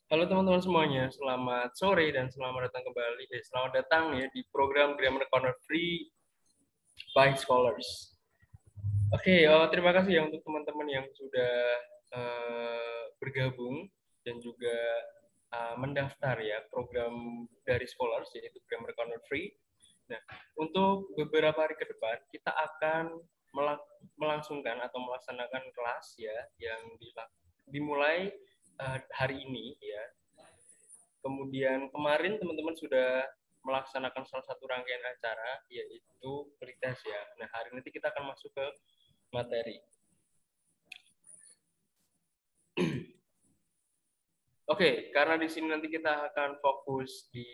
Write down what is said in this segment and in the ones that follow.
Halo teman-teman semuanya, selamat sore dan selamat datang kembali. Selamat datang ya di program Grammar Corner Free by Scholars. Oke, terima kasih ya untuk teman-teman yang sudah bergabung dan juga mendaftar ya program dari Scholars yaitu Grammar Corner Free. Nah, untuk beberapa hari ke depan kita akan melangsungkan atau melaksanakan kelas ya yang dimulai hari ini ya. Kemudian kemarin teman-teman sudah melaksanakan salah satu rangkaian acara yaitu pretest ya. Nah, hari ini kita akan masuk ke materi. Oke, karena di sini nanti kita akan fokus di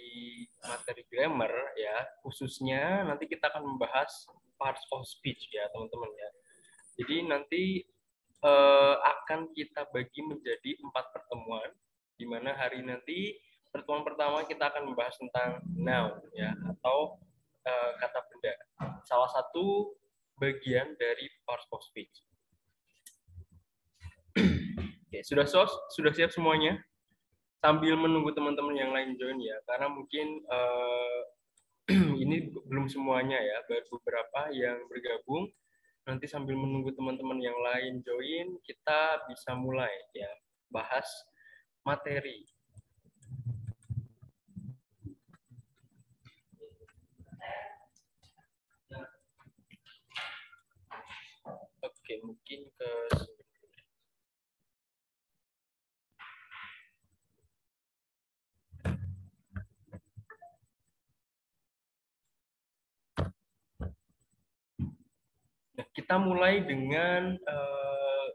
materi grammar ya, khususnya nanti kita akan membahas parts of speech ya, teman-teman ya. Jadi nanti akan kita bagi menjadi 4 pertemuan, di mana hari nanti pertemuan pertama kita akan membahas tentang noun ya atau kata benda. Salah satu bagian dari parts of speech. Oke, sudah siap semuanya? Sambil menunggu teman-teman yang lain join ya, karena mungkin ini belum semuanya ya, baru beberapa yang bergabung. Nanti sambil menunggu teman-teman yang lain join, kita bisa mulai ya bahas materi. Oke, mungkin ke Nah, kita mulai dengan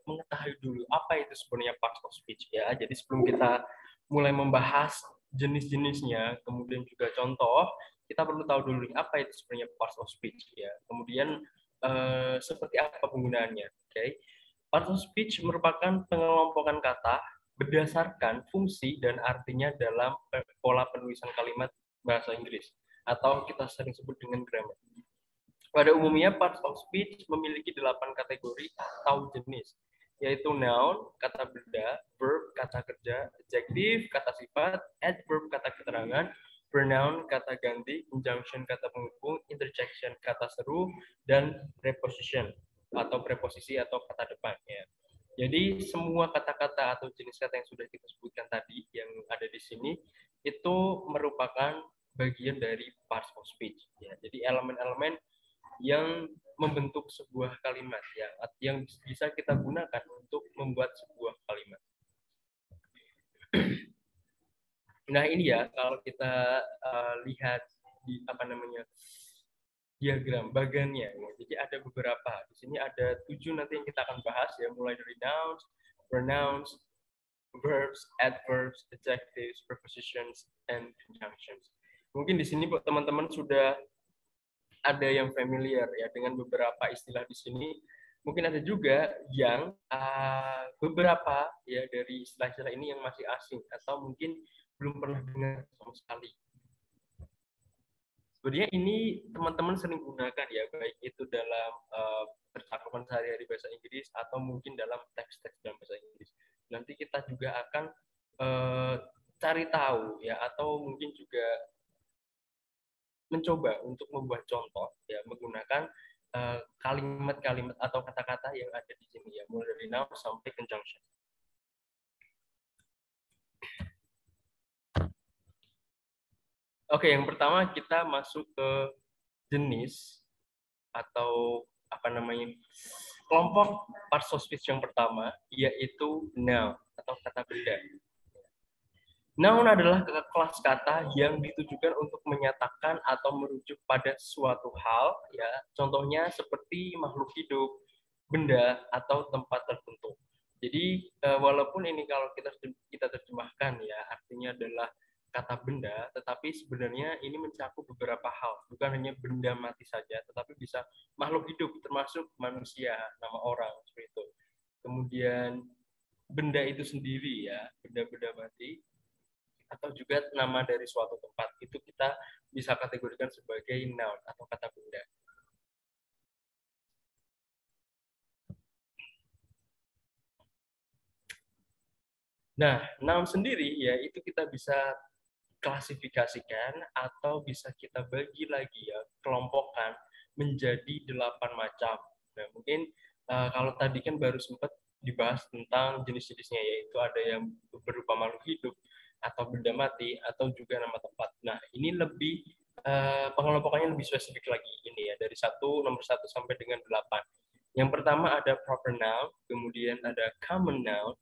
mengetahui dulu apa itu sebenarnya parts of speech ya. Jadi sebelum kita mulai membahas jenis-jenisnya, kemudian juga contoh, kita perlu tahu dulu apa itu sebenarnya parts of speech ya. Kemudian seperti apa penggunaannya. Okay? Parts of speech merupakan pengelompokan kata berdasarkan fungsi dan artinya dalam pola penulisan kalimat bahasa Inggris atau kita sering sebut dengan grammar. Pada umumnya, parts of speech memiliki 8 kategori atau jenis, yaitu noun, kata benda, verb, kata kerja, adjective, kata sifat, adverb, kata keterangan, pronoun, kata ganti, conjunction, kata penghubung, interjection, kata seru, dan preposition, atau preposisi atau kata depan. Ya. Jadi, semua kata-kata atau jenis kata yang sudah kita sebutkan tadi, yang ada di sini, itu merupakan bagian dari parts of speech. Ya. Jadi, elemen-elemen yang membentuk sebuah kalimat ya, yang bisa kita gunakan untuk membuat sebuah kalimat. Nah ini ya kalau kita lihat di diagram bagannya ya. Jadi ada beberapa. Di sini ada 7 nanti yang kita akan bahas ya, mulai dari nouns, pronouns, verbs, adverbs, adjectives, prepositions, and conjunctions. Mungkin di sini teman-teman sudah ada yang familiar ya dengan beberapa istilah di sini. Mungkin ada juga yang beberapa ya dari istilah-istilah ini yang masih asing atau mungkin belum pernah dengar sama sekali. Sebenarnya ini teman-teman sering gunakan ya, baik itu dalam percakapan sehari-hari bahasa Inggris atau mungkin dalam teks-teks dalam bahasa Inggris. Nanti kita juga akan cari tahu ya, atau mungkin juga mencoba untuk membuat contoh ya menggunakan kalimat-kalimat atau kata-kata yang ada di sini ya, mulai dari noun sampai conjunction. Oke, yang pertama kita masuk ke jenis atau apa namanya, kelompok parts of speech yang pertama, yaitu noun atau kata benda. Noun adalah kelas kata yang ditujukan untuk menyatakan atau merujuk pada suatu hal, ya. Contohnya seperti makhluk hidup, benda, atau tempat tertentu. Jadi walaupun ini kalau kita terjemahkan ya artinya adalah kata benda, tetapi sebenarnya ini mencakup beberapa hal, bukan hanya benda mati saja, tetapi bisa makhluk hidup termasuk manusia, nama orang seperti itu. Kemudian benda itu sendiri ya, benda-benda mati, atau juga nama dari suatu tempat, itu kita bisa kategorikan sebagai noun atau kata benda. Nah, noun sendiri ya itu kita bisa klasifikasikan atau bisa kita bagi lagi ya, kelompokkan menjadi 8 macam. Nah, mungkin kalau tadi kan baru sempat dibahas tentang jenis-jenisnya, yaitu ada yang berupa makhluk hidup atau benda mati atau juga nama tempat. Nah, ini lebih pengelompokannya lebih spesifik lagi ini ya, dari nomor 1 sampai dengan 8. Yang pertama ada proper noun, kemudian ada common noun,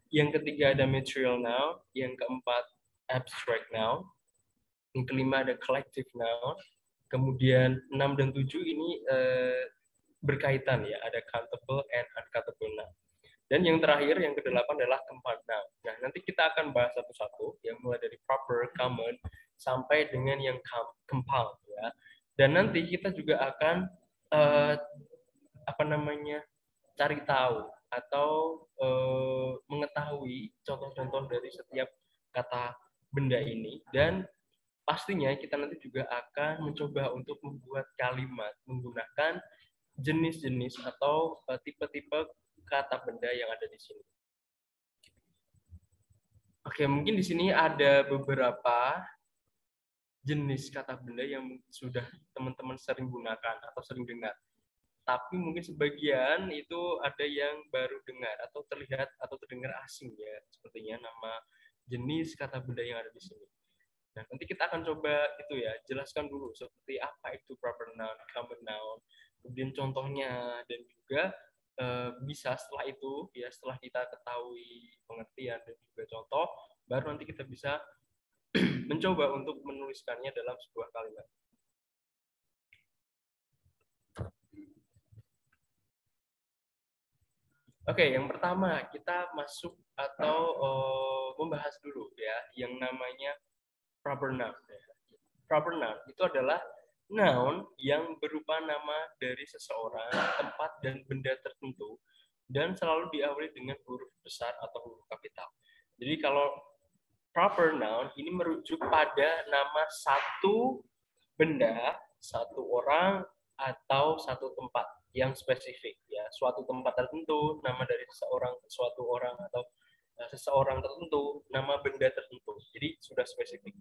yang ketiga ada material noun, yang keempat abstract noun, yang kelima ada collective noun, kemudian 6 dan 7 ini berkaitan ya, ada countable and uncountable noun. Dan yang terakhir, yang kedelapan adalah compound noun. Nah, nanti kita akan bahas satu-satu, yang mulai dari proper, common, sampai dengan yang compound ya. Dan nanti kita juga akan apa namanya, cari tahu atau mengetahui contoh-contoh dari setiap kata benda ini, dan pastinya kita nanti juga akan mencoba untuk membuat kalimat menggunakan jenis-jenis atau tipe-tipe kata benda yang ada di sini. Oke, mungkin di sini ada beberapa jenis kata benda yang sudah teman-teman sering gunakan atau sering dengar. Tapi mungkin sebagian itu ada yang baru dengar atau terlihat atau terdengar asing ya, sepertinya nama jenis kata benda yang ada di sini. Nah, nanti kita akan coba itu ya, jelaskan dulu seperti apa itu proper noun, common noun, kemudian contohnya, dan juga bisa setelah itu ya, setelah kita ketahui pengertian dan juga contoh, baru nanti kita bisa mencoba untuk menuliskannya dalam sebuah kalimat. Oke, yang pertama kita masuk atau membahas dulu ya yang namanya proper noun. Proper noun itu adalah noun yang berupa nama dari seseorang, tempat, dan benda tertentu, dan selalu diawali dengan huruf besar atau huruf kapital. Jadi kalau proper noun ini merujuk pada nama satu benda, satu orang, atau satu tempat yang spesifik ya, suatu tempat tertentu, nama dari seseorang, suatu orang, atau seseorang tertentu, nama benda tertentu. Jadi sudah spesifik.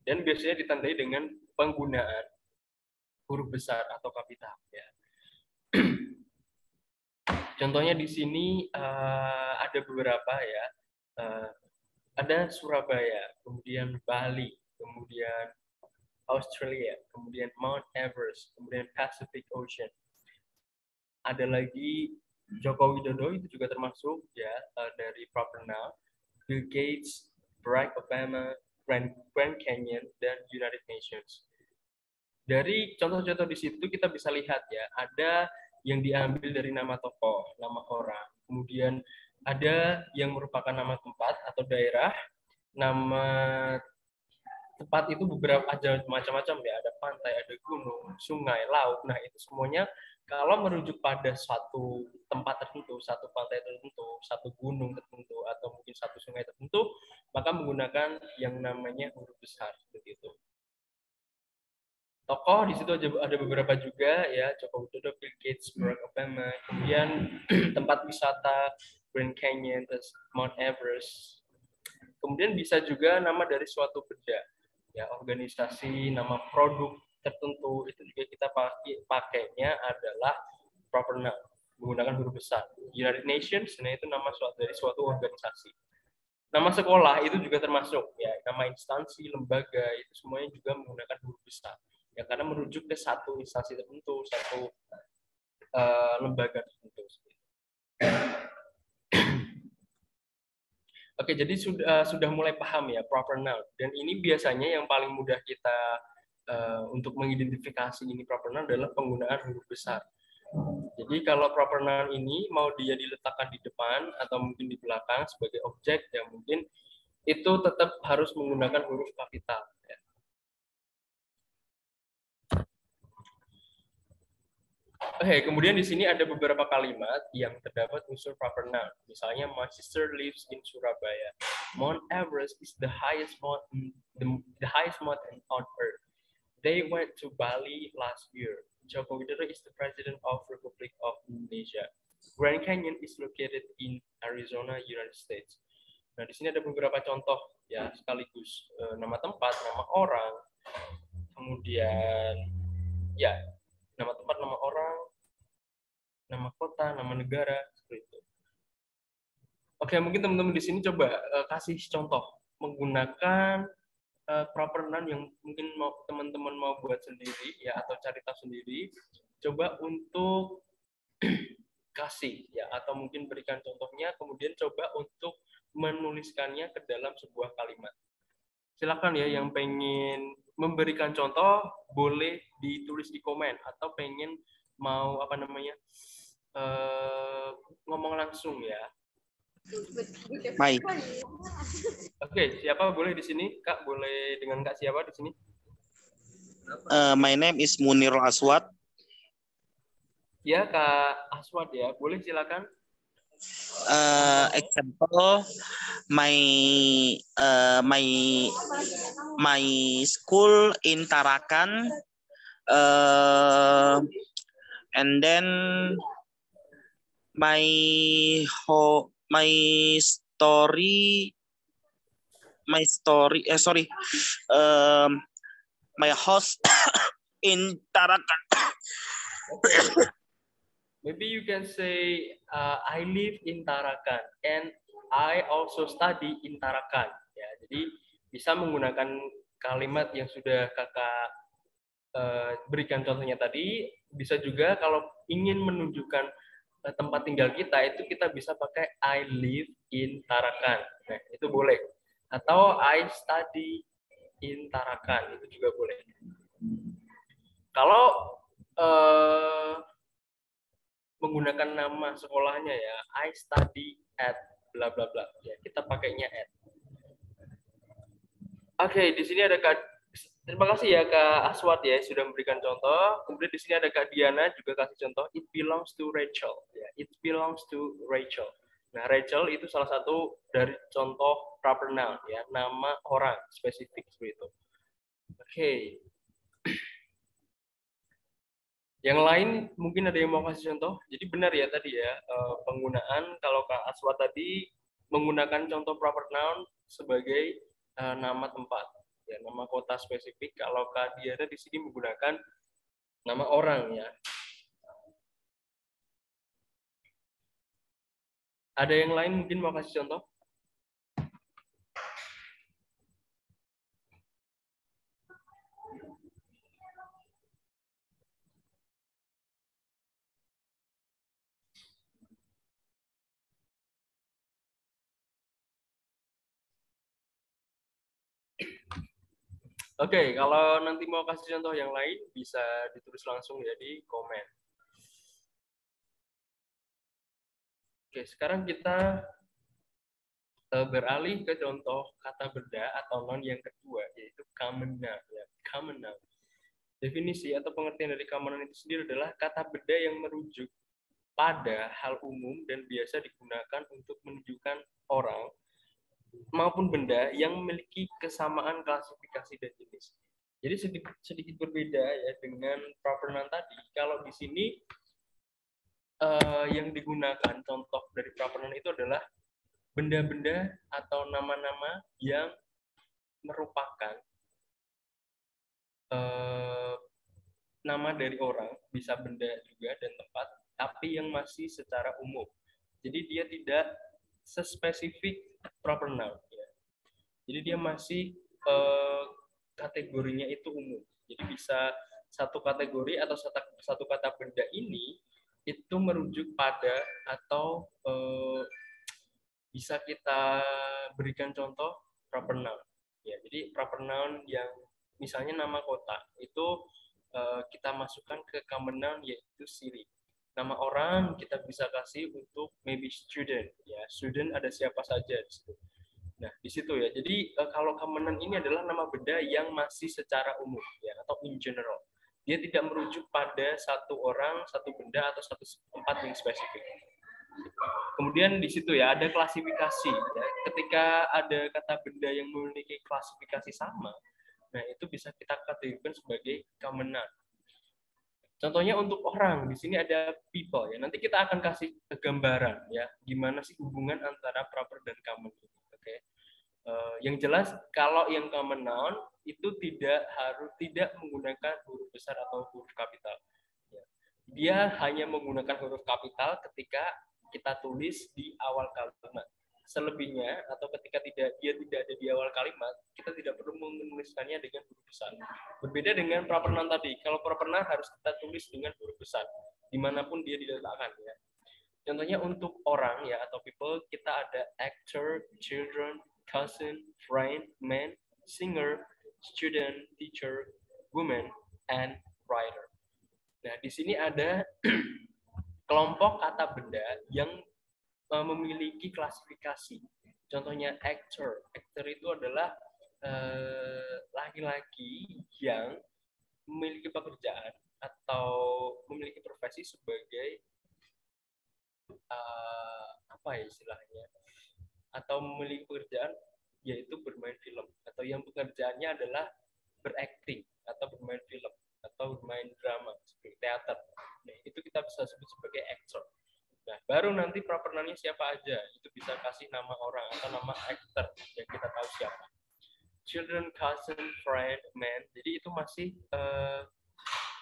Dan biasanya ditandai dengan penggunaan huruf besar atau kapital ya. Contohnya di sini ada beberapa ya. Ada Surabaya, kemudian Bali, kemudian Australia, kemudian Mount Everest, kemudian Pacific Ocean. Ada lagi Joko Widodo, itu juga termasuk ya dari proper noun. Bill Gates, Barack Obama, Grand Canyon, dan United Nations. Dari contoh-contoh di situ kita bisa lihat ya, ada yang diambil dari nama tokoh, nama orang. Kemudian ada yang merupakan nama tempat atau daerah, nama tempat itu beberapa aja macam-macam ya, ada pantai, ada gunung, sungai, laut. Nah, itu semuanya kalau merujuk pada satu tempat tertentu, satu pantai tertentu, satu gunung tertentu, atau mungkin satu sungai tertentu, maka menggunakan yang namanya huruf besar seperti itu. Tokoh di situ ada beberapa juga ya, Joko Widodo, Bill Gates, Barack Obama, kemudian tempat wisata Grand Canyon, terus Mount Everest. Kemudian bisa juga nama dari suatu benda, ya, organisasi, nama produk, tertentu itu juga kita pakainya adalah proper noun menggunakan huruf besar. United Nations, nah itu nama dari suatu organisasi. Nama sekolah itu juga termasuk ya, nama instansi, lembaga itu semuanya juga menggunakan huruf besar. Ya karena merujuk ke satu instansi tertentu, satu lembaga tertentu. Oke, jadi sudah mulai paham ya proper noun. Dan ini biasanya yang paling mudah kita untuk mengidentifikasi ini proper noun adalah penggunaan huruf besar. Jadi kalau proper noun ini mau dia diletakkan di depan atau mungkin di belakang sebagai objek, ya mungkin itu tetap harus menggunakan huruf kapital. Ya. Oke, kemudian di sini ada beberapa kalimat yang terdapat unsur proper noun. Misalnya, my sister lives in Surabaya. Mount Everest is the highest mountain, the highest mountain on earth. They went to Bali last year. Joko Widodo is the president of Republic of Indonesia. Grand Canyon is located in Arizona, United States. Nah, di sini ada beberapa contoh ya sekaligus nama tempat, nama orang, kemudian ya nama tempat, nama orang, nama kota, nama negara, seperti itu. Oke, mungkin teman-teman di sini coba kasih contoh menggunakan proper noun yang mungkin teman-teman mau buat sendiri ya atau cari tahu sendiri. Coba untuk kasih ya atau mungkin berikan contohnya, kemudian coba untuk menuliskannya ke dalam sebuah kalimat. Silakan ya yang pengen memberikan contoh boleh ditulis di komen atau pengen mau apa namanya ngomong langsung ya. Baik. Oke, siapa boleh di sini? Kak, boleh dengan Kak siapa di sini? My name is Munir Aswad. Ya, Kak Aswad ya. Boleh silakan. Example, my school in Tarakan, and then my house in Tarakan. Maybe you can say I live in Tarakan and I also study in Tarakan. Ya, jadi bisa menggunakan kalimat yang sudah Kakak berikan contohnya tadi. Bisa juga kalau ingin menunjukkan tempat tinggal kita itu kita bisa pakai I live in Tarakan. Nah, itu boleh. Atau I study in Tarakan, itu juga boleh. Kalau menggunakan nama sekolahnya ya, I study at bla bla bla. Ya, kita pakainya at. Oke, di sini ada Kak. Terima kasih ya Kak Aswad ya sudah memberikan contoh. Kemudian di sini ada Kak Diana juga kasih contoh. It belongs to Rachel. Ya, it belongs to Rachel. Nah, Rachel itu salah satu dari contoh proper noun ya, nama orang spesifik seperti itu. Oke. Yang lain mungkin ada yang mau kasih contoh. Jadi benar ya tadi ya penggunaan kalau Kak Aswad tadi menggunakan contoh proper noun sebagai nama tempat, ya nama kota spesifik. Kalau Kak Diana di sini menggunakan nama orang ya. Ada yang lain mungkin mau kasih contoh? Oke, kalau nanti mau kasih contoh yang lain bisa ditulis langsung ya di komen. Oke, sekarang kita beralih ke contoh kata benda atau noun yang kedua, yaitu common noun. Ya, common noun. Definisi atau pengertian dari common noun itu sendiri adalah kata benda yang merujuk pada hal umum dan biasa digunakan untuk menunjukkan orang maupun benda yang memiliki kesamaan klasifikasi dan jenis. Jadi sedikit berbeda ya dengan proper noun tadi. Kalau di sini yang digunakan contoh dari proper noun itu adalah benda-benda atau nama-nama yang merupakan nama dari orang, bisa benda juga dan tempat, tapi yang masih secara umum. Jadi dia tidak sespesifik proper noun. Ya. Jadi dia masih kategorinya itu umum. Jadi bisa satu kategori atau satu kata benda ini itu merujuk pada atau bisa kita berikan contoh proper noun. Ya, jadi proper noun yang misalnya nama kota itu kita masukkan ke common noun yaitu city. Nama orang kita bisa kasih untuk maybe student. Ya, student ada siapa saja di situ. Nah, di situ ya. Jadi kalau common noun ini adalah nama benda yang masih secara umum ya atau in general. Dia tidak merujuk pada satu orang, satu benda atau satu tempat yang spesifik. Kemudian di situ ya ada klasifikasi. Ya. Ketika ada kata benda yang memiliki klasifikasi sama, nah itu bisa kita kategorikan sebagai common noun. Contohnya untuk orang, di sini ada people ya. Nanti kita akan kasih gambaran ya, gimana sih hubungan antara proper dan common. Oke. Yang jelas kalau yang common noun itu tidak menggunakan huruf besar atau huruf kapital. Ya. Dia hanya menggunakan huruf kapital ketika kita tulis di awal kalimat. Selebihnya atau ketika dia tidak ada di awal kalimat, kita tidak perlu menuliskannya dengan huruf besar. Berbeda dengan proper noun tadi. Kalau proper noun harus kita tulis dengan huruf besar, dimanapun dia diletakkan ya. Contohnya untuk orang ya atau people, kita ada actor, children, cousin, friend, man, singer, student, teacher, woman, and writer. Nah, di sini ada kelompok kata benda yang memiliki klasifikasi. Contohnya actor. Actor itu adalah laki-laki yang memiliki pekerjaan atau memiliki profesi sebagai apa ya istilahnya, atau memiliki pekerjaan yaitu bermain film, atau yang pekerjaannya adalah berakting atau bermain film atau bermain drama seperti teater. Nah, itu kita bisa sebut sebagai actor. Nah, baru nanti proper noun-nya siapa aja, itu bisa kasih nama orang atau nama actor yang kita tahu siapa. Children, cousin, friend, man. Jadi itu masih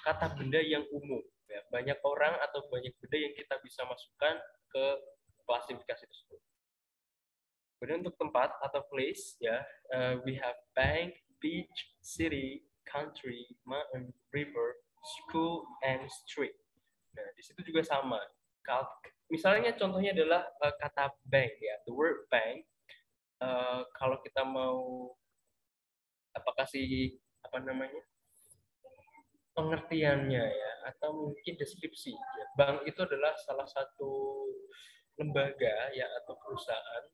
kata benda yang umum. Ya. Banyak orang atau banyak benda yang kita bisa masukkan ke klasifikasi tersebut. Kemudian untuk tempat atau place, ya, we have bank, beach, city, country, mountain, river, school, and street. Nah, di situ juga sama. Misalnya contohnya adalah kata bank, ya, the word bank. Kalau kita mau kasih pengertiannya ya, atau mungkin deskripsi. Ya. Bank itu adalah salah satu lembaga ya atau perusahaan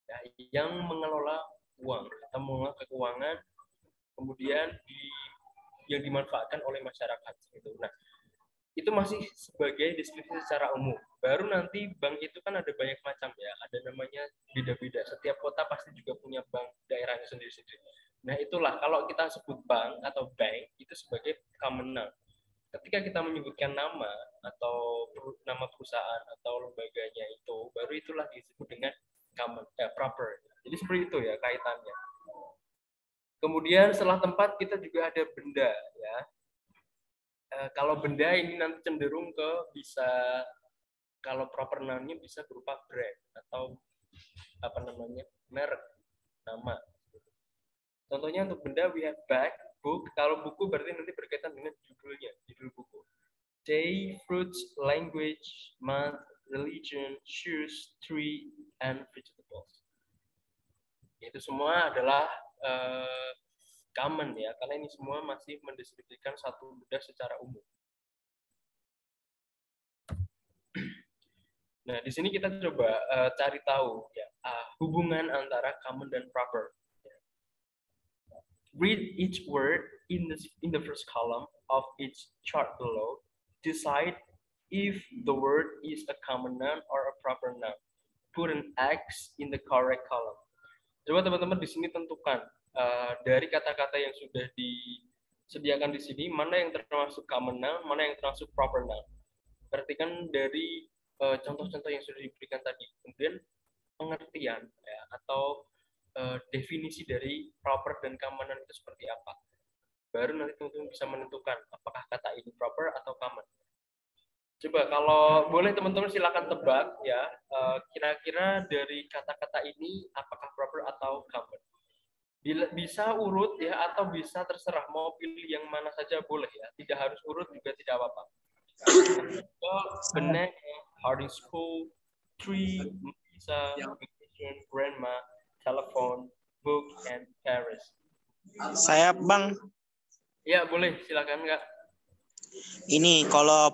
ya, yang mengelola uang atau mengelola keuangan, kemudian yang dimanfaatkan oleh masyarakat. Gitu. Nah, itu masih sebagai deskripsi secara umum. Baru nanti bank itu kan ada banyak macam ya, ada namanya beda-beda. Setiap kota pasti juga punya bank daerahnya sendiri-sendiri. Nah, itulah kalau kita sebut bank atau bank itu sebagai common noun. Ketika kita menyebutkan nama atau nama perusahaan atau lembaganya itu, baru itulah disebut dengan common, proper. Jadi seperti itu ya kaitannya. Kemudian setelah tempat kita juga ada benda ya. Kalau benda ini nanti cenderung ke bisa, kalau proper noun-nya bisa berupa brand atau merek, nama. Contohnya untuk benda we have bag, book. Kalau buku berarti nanti berkaitan dengan judulnya, judul buku. Day, fruits, language, month, religion, shoes, tree, and vegetables. Itu semua adalah common ya, karena ini semua masih mendeskripsikan satu benda secara umum. Nah, di sini kita coba cari tahu ya hubungan antara common dan proper. Read each word in the first column of each chart below. Decide if the word is a common noun or a proper noun. Put an X in the correct column. Coba teman-teman di sini tentukan dari kata-kata yang sudah disediakan di sini, mana yang termasuk common noun, mana yang termasuk proper noun. Perhatikan dari contoh-contoh yang sudah diberikan tadi. Kemudian pengertian ya, atau definisi dari proper dan common noun itu seperti apa. baru nanti teman-teman bisa menentukan apakah kata ini proper atau common. Coba kalau boleh teman-teman silakan tebak ya, kira-kira dari kata-kata ini apakah proper atau common. Bisa urut ya atau bisa terserah mau pilih yang mana saja boleh ya, tidak harus urut juga tidak apa-apa. Benek, harding school, tree, bisa, vacation, grandma, telephone, book, and Paris. Saya Bang, Ya boleh silakan Kak. ini kalau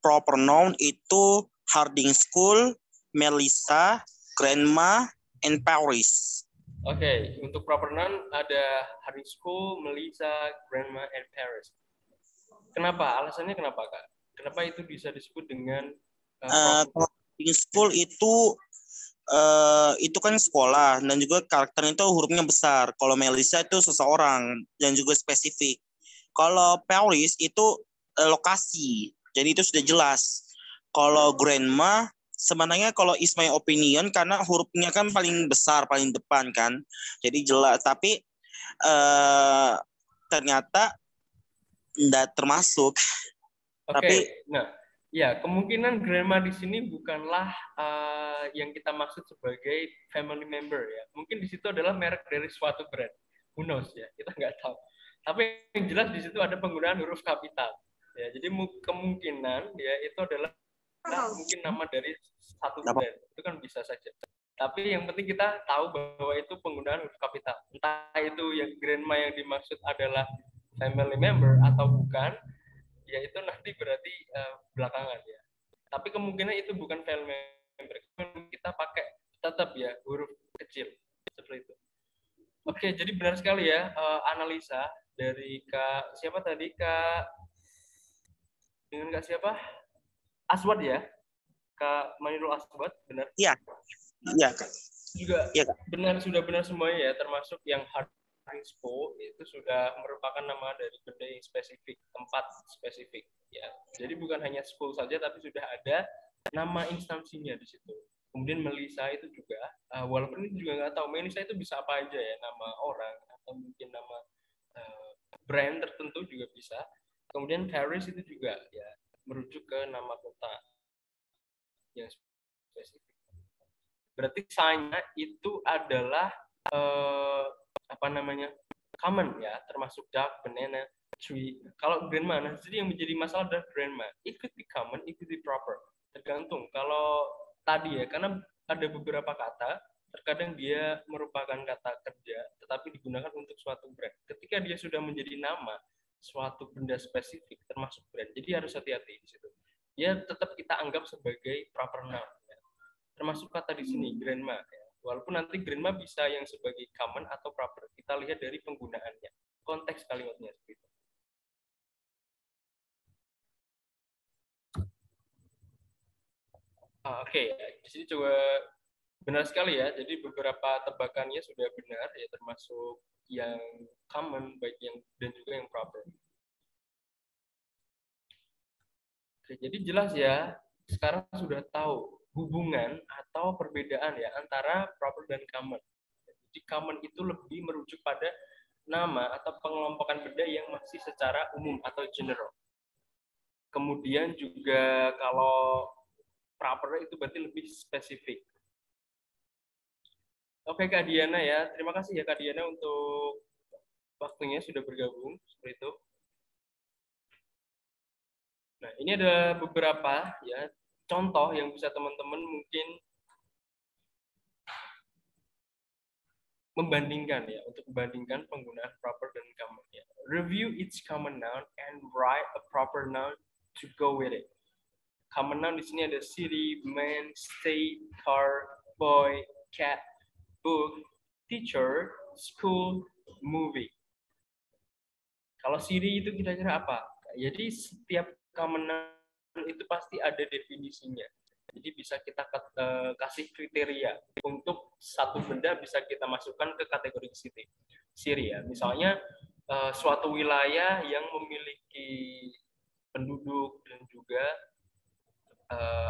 proper noun itu Harding School, Melissa, Grandma, and Paris. Oke, untuk proper noun ada harding school, Melissa, grandma, and Paris. Kenapa? Alasannya kenapa Kak? Kenapa itu bisa disebut dengan proper? Harding School itu kan sekolah dan juga karakternya itu hurufnya besar. Kalau Melissa itu seseorang dan juga spesifik. Kalau Paris itu lokasi, jadi itu sudah jelas. Kalau Grandma sebenarnya kalau is my opinion karena hurufnya kan paling besar, paling depan kan, jadi jelas. Tapi ternyata tidak termasuk. Oke, Tapi nah ya kemungkinan grandma di sini bukanlah yang kita maksud sebagai family member ya. Mungkin di situ adalah merek dari suatu brand. Who knows ya, kita nggak tahu. Tapi yang jelas di situ ada penggunaan huruf kapital. Ya, jadi kemungkinan ya itu adalah mungkin nama dari satu brand. Itu kan bisa saja. Tapi yang penting kita tahu bahwa itu penggunaan huruf kapital. Entah itu yang grandma yang dimaksud adalah family member atau bukan, ya itu nanti berarti belakangan ya. Tapi kemungkinan itu bukan family member. Kita pakai tetap ya huruf kecil seperti itu. Oke, jadi benar sekali ya analisa dari Kak siapa tadi Kak dengan Kak siapa? Aswad ya. Kak Manirul Aswad, benar? iya, iya Kak. Juga Iya Kak. benar, sudah benar semuanya ya, termasuk yang hard Expo itu sudah merupakan nama dari benda yang spesifik, tempat spesifik ya. Jadi bukan hanya school saja tapi sudah ada nama instansinya di situ. Kemudian Melissa itu juga, walaupun ini juga nggak tahu Melissa itu bisa apa aja ya, nama orang atau mungkin nama brand tertentu juga bisa. Kemudian Paris itu juga ya merujuk ke nama kota yang spesifik. Berarti sign-nya itu adalah apa namanya common ya, termasuk duck, banana, tree. Kalau grandma, nah jadi yang menjadi masalah adalah grandma. It could be common, it could be proper. Tergantung. Kalau tadi ya, karena ada beberapa kata, terkadang dia merupakan kata kerja, tetapi digunakan untuk suatu brand. Ketika dia sudah menjadi nama suatu benda spesifik, termasuk brand, jadi harus hati-hati di situ. Dia tetap kita anggap sebagai proper noun. Ya. Termasuk kata di sini, grandma. Ya. Walaupun nanti grandma bisa yang sebagai common atau proper. Kita lihat dari penggunaannya. Konteks kalimatnya seperti itu. Oke, di sini coba benar sekali ya. Jadi beberapa tebakannya sudah benar ya, termasuk yang common baik yang dan juga yang proper. Oke, jadi jelas ya. Sekarang sudah tahu hubungan atau perbedaan ya antara proper dan common. Jadi common itu lebih merujuk pada nama atau pengelompokan benda yang masih secara umum atau general. Kemudian juga kalau proper itu berarti lebih spesifik. Oke Kak Diana ya, terima kasih ya Kak Diana untuk waktunya sudah bergabung seperti itu. Nah ini ada beberapa ya contoh yang bisa teman-teman mungkin membandingkan ya, untuk membandingkan penggunaan proper dan common ya. Review each common noun and write a proper noun to go with it. Common noun di sini ada city, man, state, car, boy, cat, book, teacher, school, movie. Kalau city itu kira-kira apa? Jadi setiap common noun itu pasti ada definisinya. Jadi bisa kita kasih kriteria untuk satu benda bisa kita masukkan ke kategori city. City ya. Misalnya suatu wilayah yang memiliki penduduk dan juga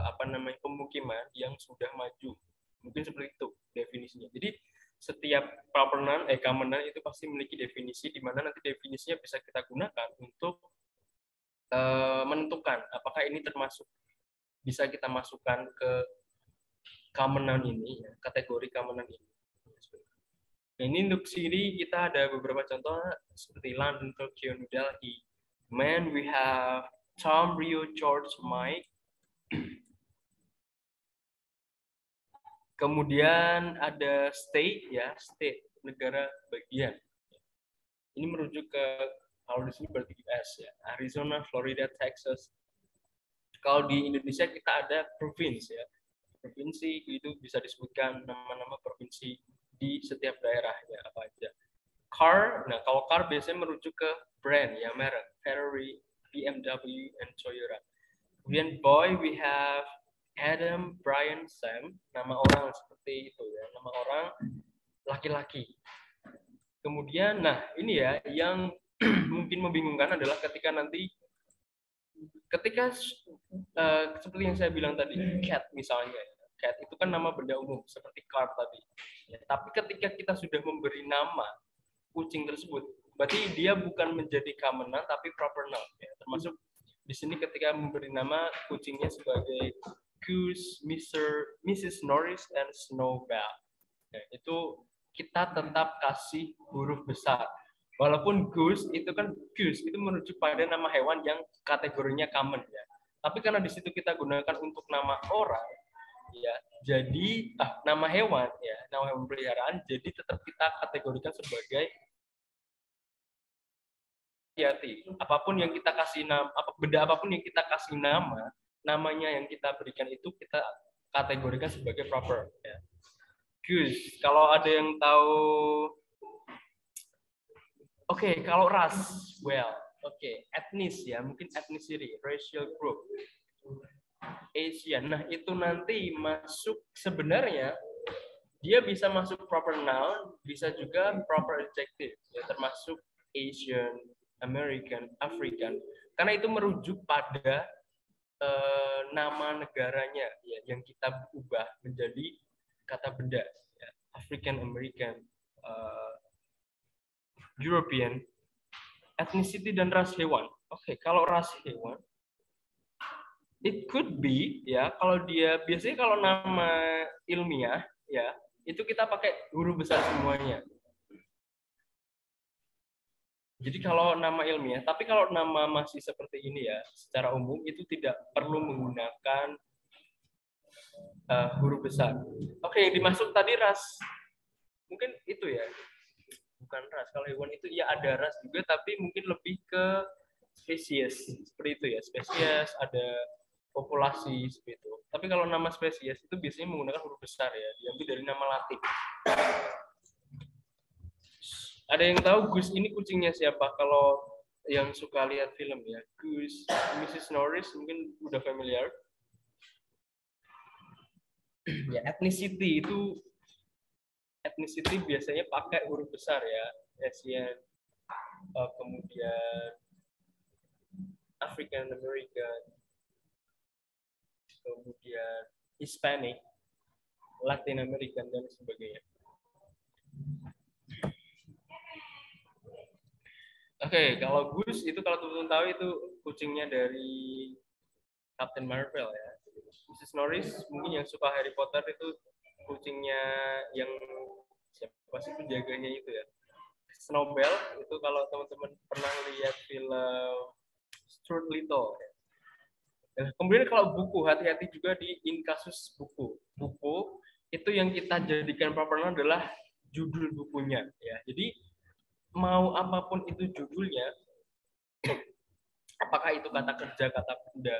apa namanya pemukiman yang sudah maju, mungkin seperti itu definisinya. Jadi setiap proper noun, common noun itu pasti memiliki definisi, di mana nanti definisinya bisa kita gunakan untuk menentukan apakah ini termasuk bisa kita masukkan ke common noun ini, ya, kategori common noun ini. Nah, ini untuk Siri kita ada beberapa contoh seperti London, Tokyo, New Delhi. Man, we have Tom, Rio, George, Mike. Kemudian ada state, ya, state, negara bagian. Ini merujuk ke, kalau di sini berarti US, ya, Arizona, Florida, Texas. Kalau di Indonesia kita ada provinsi, ya. Provinsi itu bisa disebutkan nama-nama provinsi di setiap daerahnya apa aja. Car, nah kalau car biasanya merujuk ke brand, ya, merek, Ferrari, BMW, and Toyota. Kemudian boy, we have Adam, Brian, Sam, nama orang seperti itu, ya, nama orang laki-laki. Kemudian, nah ini ya yang mungkin membingungkan adalah ketika nanti seperti yang saya bilang tadi, cat misalnya, cat itu kan nama benda umum seperti car tadi. Ya, tapi ketika kita sudah memberi nama kucing tersebut, berarti dia bukan menjadi common noun tapi proper noun. Ya, termasuk di sini ketika memberi nama kucingnya sebagai Goose, Mrs. Norris, and Snowbell. Ya, itu kita tetap kasih huruf besar. Walaupun goose itu kan goose itu merujuk pada nama hewan yang kategorinya common, ya. Tapi karena di situ kita gunakan untuk nama orang, ya, jadi nama hewan, ya, nama hewan peliharaan, jadi tetap kita kategorikan sebagai hati. Apapun yang kita kasih nama, benda apapun yang kita kasih nama, namanya yang kita berikan itu kita kategorikan sebagai proper. Ya. Goose. Kalau ada yang tahu, oke, kalau ras, well, oke, etnis, ya, mungkin ethnicity, racial group, Asian. Nah, itu nanti masuk sebenarnya dia bisa masuk proper noun, bisa juga proper adjective, ya, termasuk Asian, American, African, karena itu merujuk pada nama negaranya, ya, yang kita ubah menjadi kata benda, ya, African American, European, ethnicity dan ras hewan. Oke, kalau ras hewan, it could be, ya, kalau dia biasanya kalau nama ilmiah, ya, itu kita pakai huruf besar semuanya. Jadi kalau nama ilmiah, tapi kalau nama masih seperti ini, ya, secara umum itu tidak perlu menggunakan huruf besar. Oke, yang dimaksud tadi ras, mungkin itu ya, bukan ras. Kalau hewan itu ya ada ras juga, tapi mungkin lebih ke spesies, seperti itu ya, spesies, ada populasi seperti itu. Tapi kalau nama spesies itu biasanya menggunakan huruf besar, ya, diambil dari nama Latin. Ada yang tahu Goose ini kucingnya siapa? Kalau yang suka lihat film, ya, Goose, Mrs. Norris mungkin udah familiar. Ya, ethnicity itu biasanya pakai huruf besar, ya, Asian, kemudian African American, kemudian Hispanic, Latin American, dan sebagainya. Oke, kalau Goose itu kalau teman-teman tahu itu kucingnya dari Captain Marvel, ya. Mrs. Norris mungkin yang suka Harry Potter itu kucingnya yang siapa sih penjaganya itu, ya. Snowbell itu kalau teman-teman pernah lihat film Stuart Little. Ya. Nah, kemudian kalau buku, hati-hati juga di kasus buku. Buku itu yang kita jadikan proper noun adalah judul bukunya, ya. Jadi mau apapun itu judulnya, apakah itu kata kerja, kata benda.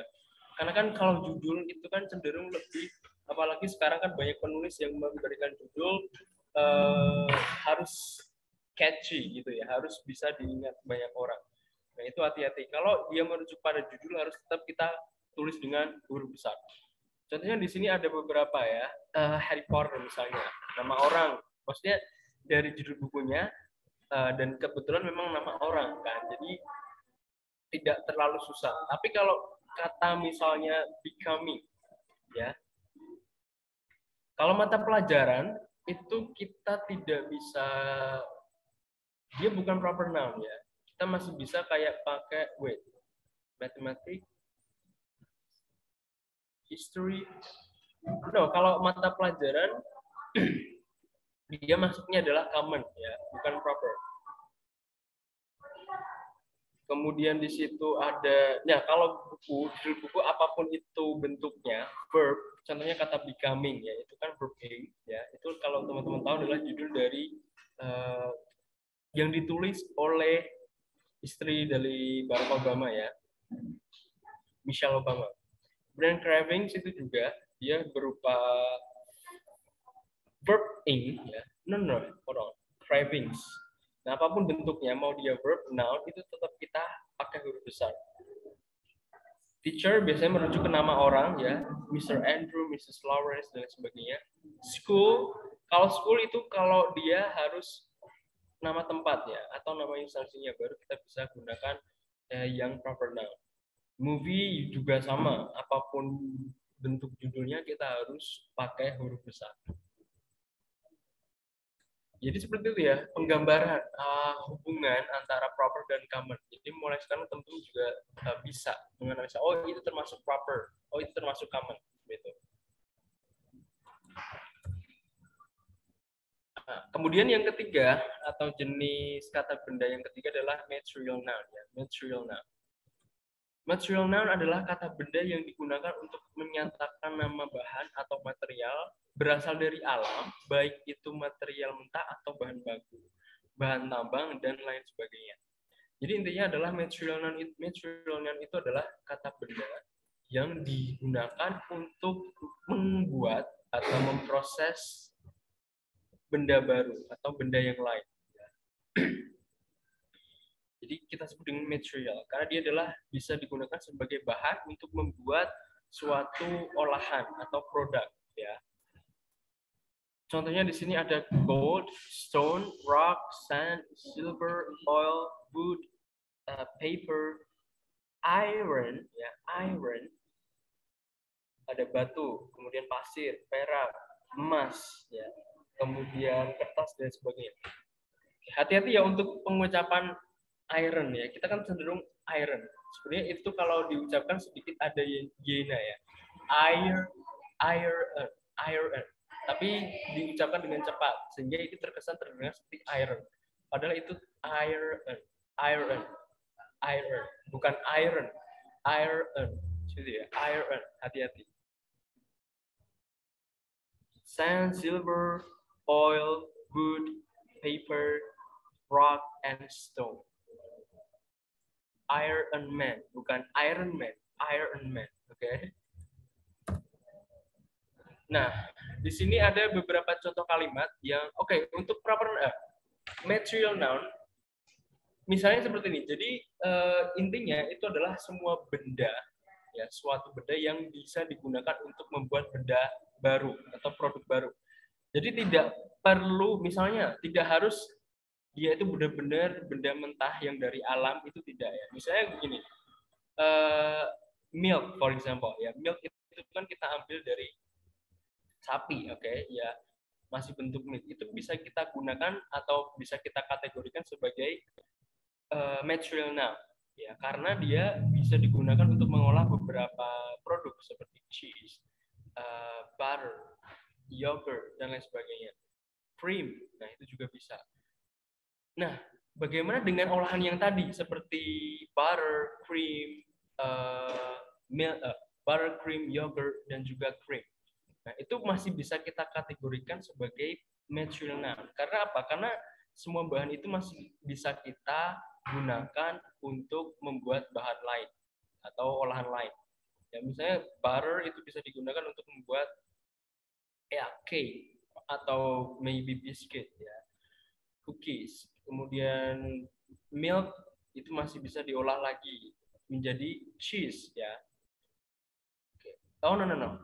Karena kan kalau judul itu kan cenderung lebih, apalagi sekarang kan banyak penulis yang memberikan judul harus catchy gitu, ya, harus bisa diingat banyak orang. Nah, itu hati-hati. Kalau dia merujuk pada judul harus tetap kita tulis dengan huruf besar. Contohnya di sini ada beberapa, ya, Harry Potter misalnya, nama orang, maksudnya dari judul bukunya, dan kebetulan memang nama orang kan, jadi tidak terlalu susah. Tapi kalau kata misalnya becoming, ya, kalau mata pelajaran itu kita tidak bisa, dia bukan proper noun ya. Kita masih bisa kayak pakai mathematics, history. No, kalau mata pelajaran dia masuknya adalah common ya, bukan proper. Kemudian di situ ada, ya kalau judul buku apapun itu bentuknya, verb, contohnya kata becoming ya, itu kan verb A ya. Itu kalau teman-teman tahu adalah judul dari yang ditulis oleh istri dari Barack Obama ya, Michelle Obama. Brand cravings itu juga dia berupa verb ing ya, no, cravings. Nah, apapun bentuknya, mau dia verb, noun, itu tetap kita pakai huruf besar. Teacher biasanya merujuk ke nama orang ya, Mr. Andrew, Mrs. Lawrence dan sebagainya. School, kalau school itu kalau dia harus nama tempat ya, atau nama instansinya, baru kita bisa gunakan yang proper noun. Movie juga sama, apapun bentuk judulnya kita harus pakai huruf besar. Jadi seperti itu ya, penggambaran hubungan antara proper dan common. Jadi mulai sekarang teman-teman juga bisa menganalisa, oh itu termasuk proper, oh itu termasuk common. Gitu. Nah, kemudian yang ketiga, atau jenis kata benda yang ketiga adalah material noun. Ya. Material noun. Material noun adalah kata benda yang digunakan untuk menyatakan nama bahan atau material berasal dari alam, baik itu material mentah atau bahan baku, bahan tambang, dan lain sebagainya. Jadi intinya adalah material noun itu adalah kata benda yang digunakan untuk membuat atau memproses benda baru atau benda yang lain. Jadi kita sebut dengan material karena dia adalah bisa digunakan sebagai bahan untuk membuat suatu olahan atau produk ya. Contohnya di sini ada gold, stone, rock, sand, silver, oil, wood, paper, iron ya, iron. Ada batu, kemudian pasir, perak, emas ya. Kemudian kertas dan sebagainya. Hati-hati ya untuk pengucapan iron ya, kita kan cenderung iron. Sebenarnya itu kalau diucapkan sedikit ada y-nya ya. Iron. Tapi diucapkan dengan cepat sehingga itu terkesan terdengar seperti iron. Padahal itu iron, bukan iron. Gitu ya, iron. Hati-hati. Sand, silver, oil, wood, paper, rock, and stone. Iron Man, bukan Iron Man, Iron Man, oke? Okay? Nah, di sini ada beberapa contoh kalimat yang, untuk proper material noun, misalnya seperti ini. Jadi intinya itu adalah semua benda, ya, suatu benda yang bisa digunakan untuk membuat benda baru atau produk baru. Jadi tidak perlu, misalnya tidak harus dia itu benar-benar benda mentah yang dari alam, itu tidak ya. Misalnya begini, milk for example ya, milk itu kan kita ambil dari sapi, oke, ya, masih bentuk milk, itu bisa kita gunakan atau bisa kita kategorikan sebagai material noun ya, karena dia bisa digunakan untuk mengolah beberapa produk seperti cheese, butter, yogurt dan lain sebagainya, cream, nah itu juga bisa. Nah, bagaimana dengan olahan yang tadi seperti butter, cream, butter, cream, yogurt, dan juga cream? Nah, itu masih bisa kita kategorikan sebagai material noun. Karena apa? Karena semua bahan itu masih bisa kita gunakan untuk membuat bahan lain atau olahan lain. Ya, misalnya butter itu bisa digunakan untuk membuat cake atau maybe biscuit ya, cookies. Kemudian milk itu masih bisa diolah lagi menjadi cheese ya. Oh no.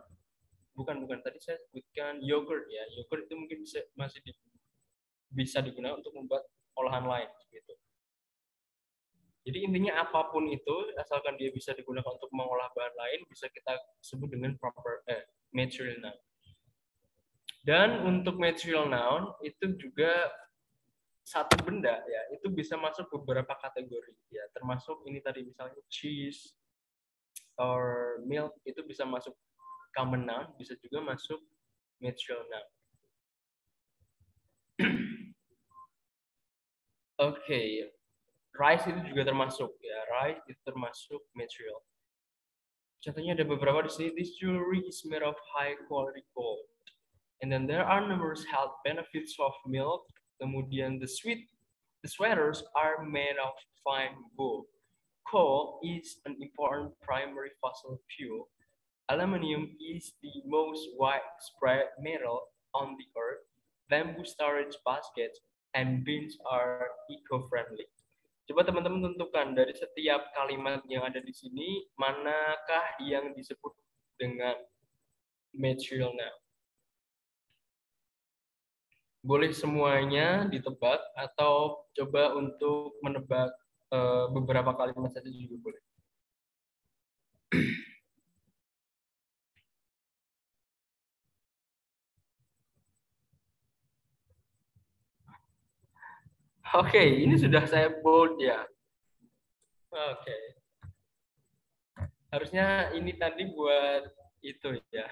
Bukan tadi saya sebutkan yogurt ya. Yogurt itu mungkin bisa digunakan untuk membuat olahan lain gitu. Jadi intinya apapun itu asalkan dia bisa digunakan untuk mengolah bahan lain bisa kita sebut dengan proper material noun. Dan untuk material noun itu juga satu benda ya, itu bisa masuk beberapa kategori ya, termasuk ini tadi misalnya cheese or milk itu bisa masuk common noun, bisa juga masuk material noun. Oke, rice itu juga termasuk ya, rice itu termasuk material. Contohnya ada beberapa di sini. This jewelry is made of high quality gold. And then there are numerous health benefits of milk. Kemudian the sweaters are made of fine wool. Coal is an important primary fossil fuel. Aluminium is the most widespread metal on the earth. Bamboo storage baskets and bins are eco-friendly. Coba teman-teman tentukan dari setiap kalimat yang ada di sini, manakah yang disebut dengan material noun. Boleh semuanya ditebak atau coba untuk menebak beberapa kalimat saja juga boleh. Oke, ini sudah saya bold ya. Oke. Harusnya ini tadi buat itu ya.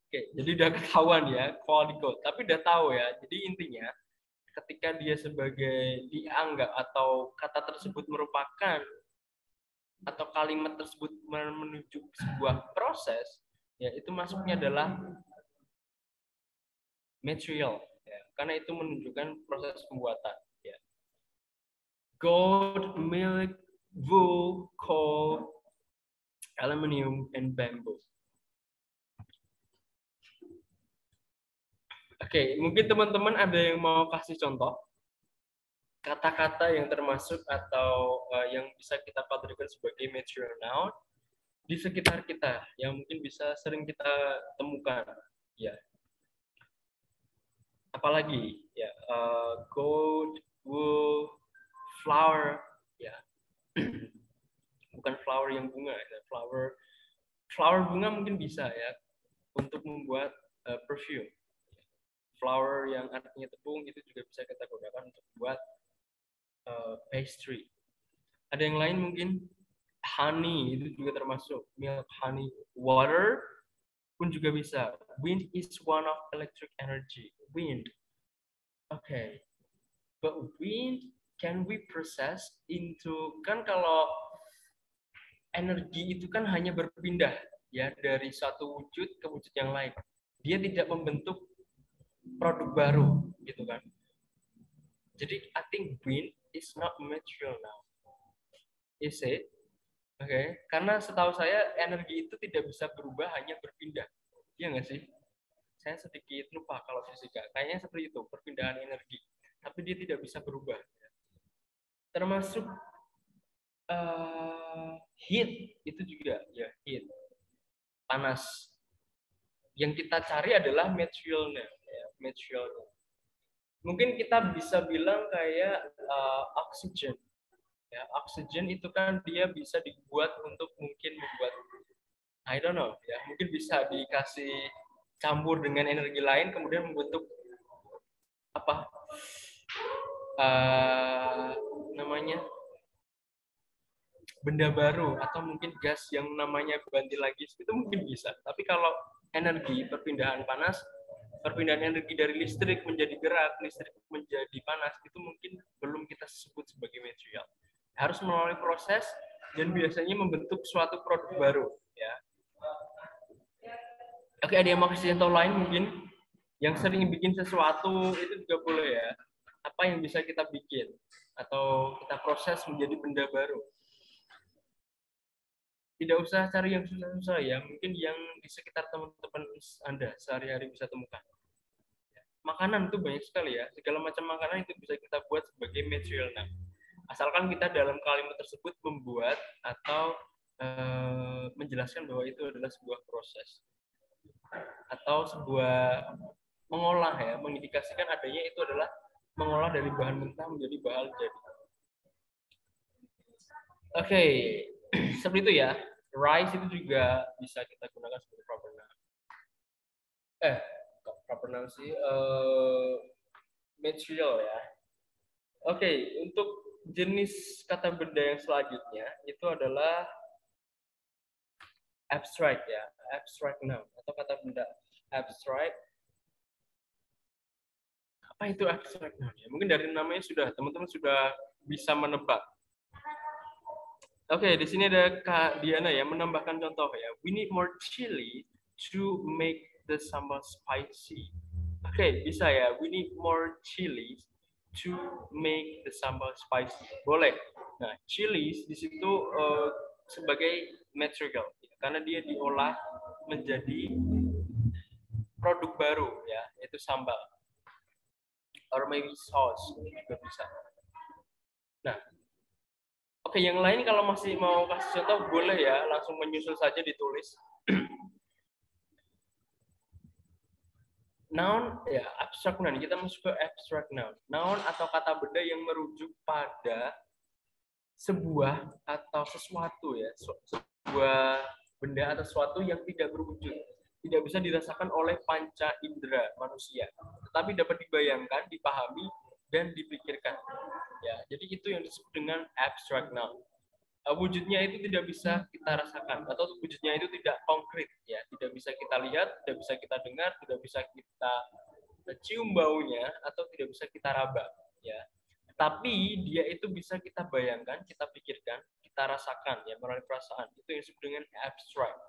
Oke, jadi udah ketahuan ya, quality code. Tapi udah tahu ya. Jadi intinya ketika dia sebagai dianggap atau kata tersebut merupakan atau kalimat tersebut menuju sebuah proses, ya itu masuknya adalah material, ya, karena itu menunjukkan proses pembuatan. Ya. Gold, milk, wool, coal, aluminium, and bamboo. Oke, mungkin teman-teman ada yang mau kasih contoh kata-kata yang termasuk atau yang bisa kita kategorikan sebagai material noun di sekitar kita yang mungkin bisa sering kita temukan. Ya. Apalagi ya, gold, wool, flower, ya. Bukan flower yang bunga, ya. Flower bunga mungkin bisa ya untuk membuat perfume. Flower yang artinya tepung itu juga bisa kita gunakan untuk buat pastry. Ada yang lain mungkin honey itu juga termasuk, milk, honey, water pun juga bisa. Wind is one of electric energy. Wind. Okay. But wind can we process into, kan kalau energi itu kan hanya berpindah ya dari satu wujud ke wujud yang lain. Dia tidak membentuk produk baru gitu kan. Jadi I think wind is not material now. Is it? Oke, okay. Karena setahu saya energi itu tidak bisa berubah, hanya berpindah. Iya nggak sih? Saya sedikit lupa kalau fisika. Kayaknya seperti itu, perpindahan energi. Tapi dia tidak bisa berubah. Termasuk heat itu juga ya, heat. Panas. Yang kita cari adalah materialnya, ya, materialnya. Mungkin kita bisa bilang kayak oxygen. Ya, oxygen itu kan dia bisa dibuat untuk mungkin membuat, I don't know, ya mungkin bisa dikasih campur dengan energi lain kemudian membentuk apa namanya benda baru atau mungkin gas yang namanya ganti lagi itu mungkin bisa. Tapi kalau energi perpindahan panas, perpindahan energi dari listrik menjadi gerak, listrik menjadi panas itu mungkin belum kita sebut sebagai material. Harus melalui proses dan biasanya membentuk suatu produk baru ya. Oke, ada yang mau kasih contoh lain mungkin yang sering bikin sesuatu itu juga boleh ya. Apa yang bisa kita bikin atau kita proses menjadi benda baru. Tidak usah cari yang susah-susah ya, mungkin yang di sekitar teman-teman Anda sehari-hari bisa temukan. Makanan itu banyak sekali ya, segala macam makanan itu bisa kita buat sebagai material. Nah, asalkan kita dalam kalimat tersebut membuat atau menjelaskan bahwa itu adalah sebuah proses atau sebuah mengolah ya, mengindikasikan adanya itu adalah mengolah dari bahan mentah menjadi bahan jadi. Oke, seperti itu ya. Rice itu juga bisa kita gunakan sebagai proper noun. Proper namanya sih? Material ya. Oke, untuk jenis kata benda yang selanjutnya itu adalah abstract ya, abstract noun atau kata benda abstract. Apa itu abstract noun ya? Mungkin dari namanya teman-teman sudah bisa menebak. Oke, di sini ada Kak Diana ya menambahkan contoh ya. We need more chili to make the sambal spicy. Oke, bisa ya. We need more chili to make the sambal spicy. Boleh. Nah, chili di situ sebagai material ya, karena dia diolah menjadi produk baru ya, yaitu sambal. Or maybe sauce juga bisa. Nah, oke, yang lain kalau masih mau kasih contoh boleh ya, langsung menyusul saja ditulis. Noun ya, abstract noun. Kita masuk ke abstract noun. Noun atau kata benda yang merujuk pada sebuah atau sesuatu ya, sebuah benda atau sesuatu yang tidak berwujud, tidak bisa dirasakan oleh panca indera manusia, tetapi dapat dibayangkan, dipahami, dan dipikirkan. Ya, jadi itu yang disebut dengan abstract noun. Wujudnya itu tidak bisa kita rasakan atau wujudnya itu tidak konkret ya, tidak bisa kita lihat, tidak bisa kita dengar, tidak bisa kita cium baunya atau tidak bisa kita raba ya. Tapi dia itu bisa kita bayangkan, kita pikirkan, kita rasakan ya melalui perasaan. Itu yang disebut dengan abstract.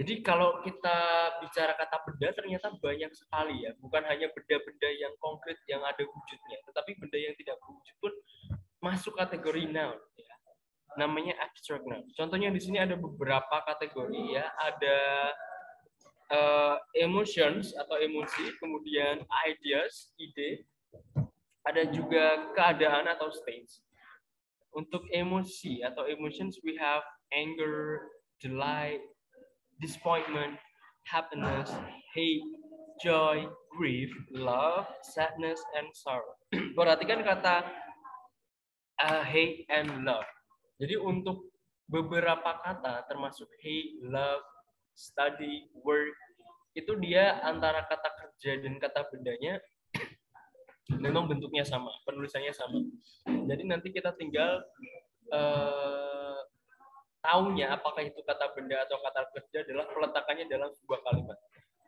Jadi kalau kita bicara kata benda ternyata banyak sekali ya, bukan hanya benda-benda yang konkret yang ada wujudnya, tetapi benda yang tidak berwujud pun masuk kategori noun ya. Namanya abstract noun. Contohnya di sini ada beberapa kategori ya, ada emotions atau emosi, kemudian ideas, ide, ada juga keadaan atau states. Untuk emosi atau emotions we have anger, delight, disappointment, happiness, hate, joy, grief, love, sadness, and sorrow. Perhatikan kata hate and love. Jadi untuk beberapa kata termasuk hate, love, study, work, itu dia antara kata kerja dan kata bendanya memang bentuknya sama, penulisannya sama. Jadi nanti kita tinggal tahunya apakah itu kata benda atau kata kerja adalah peletakannya dalam sebuah kalimat.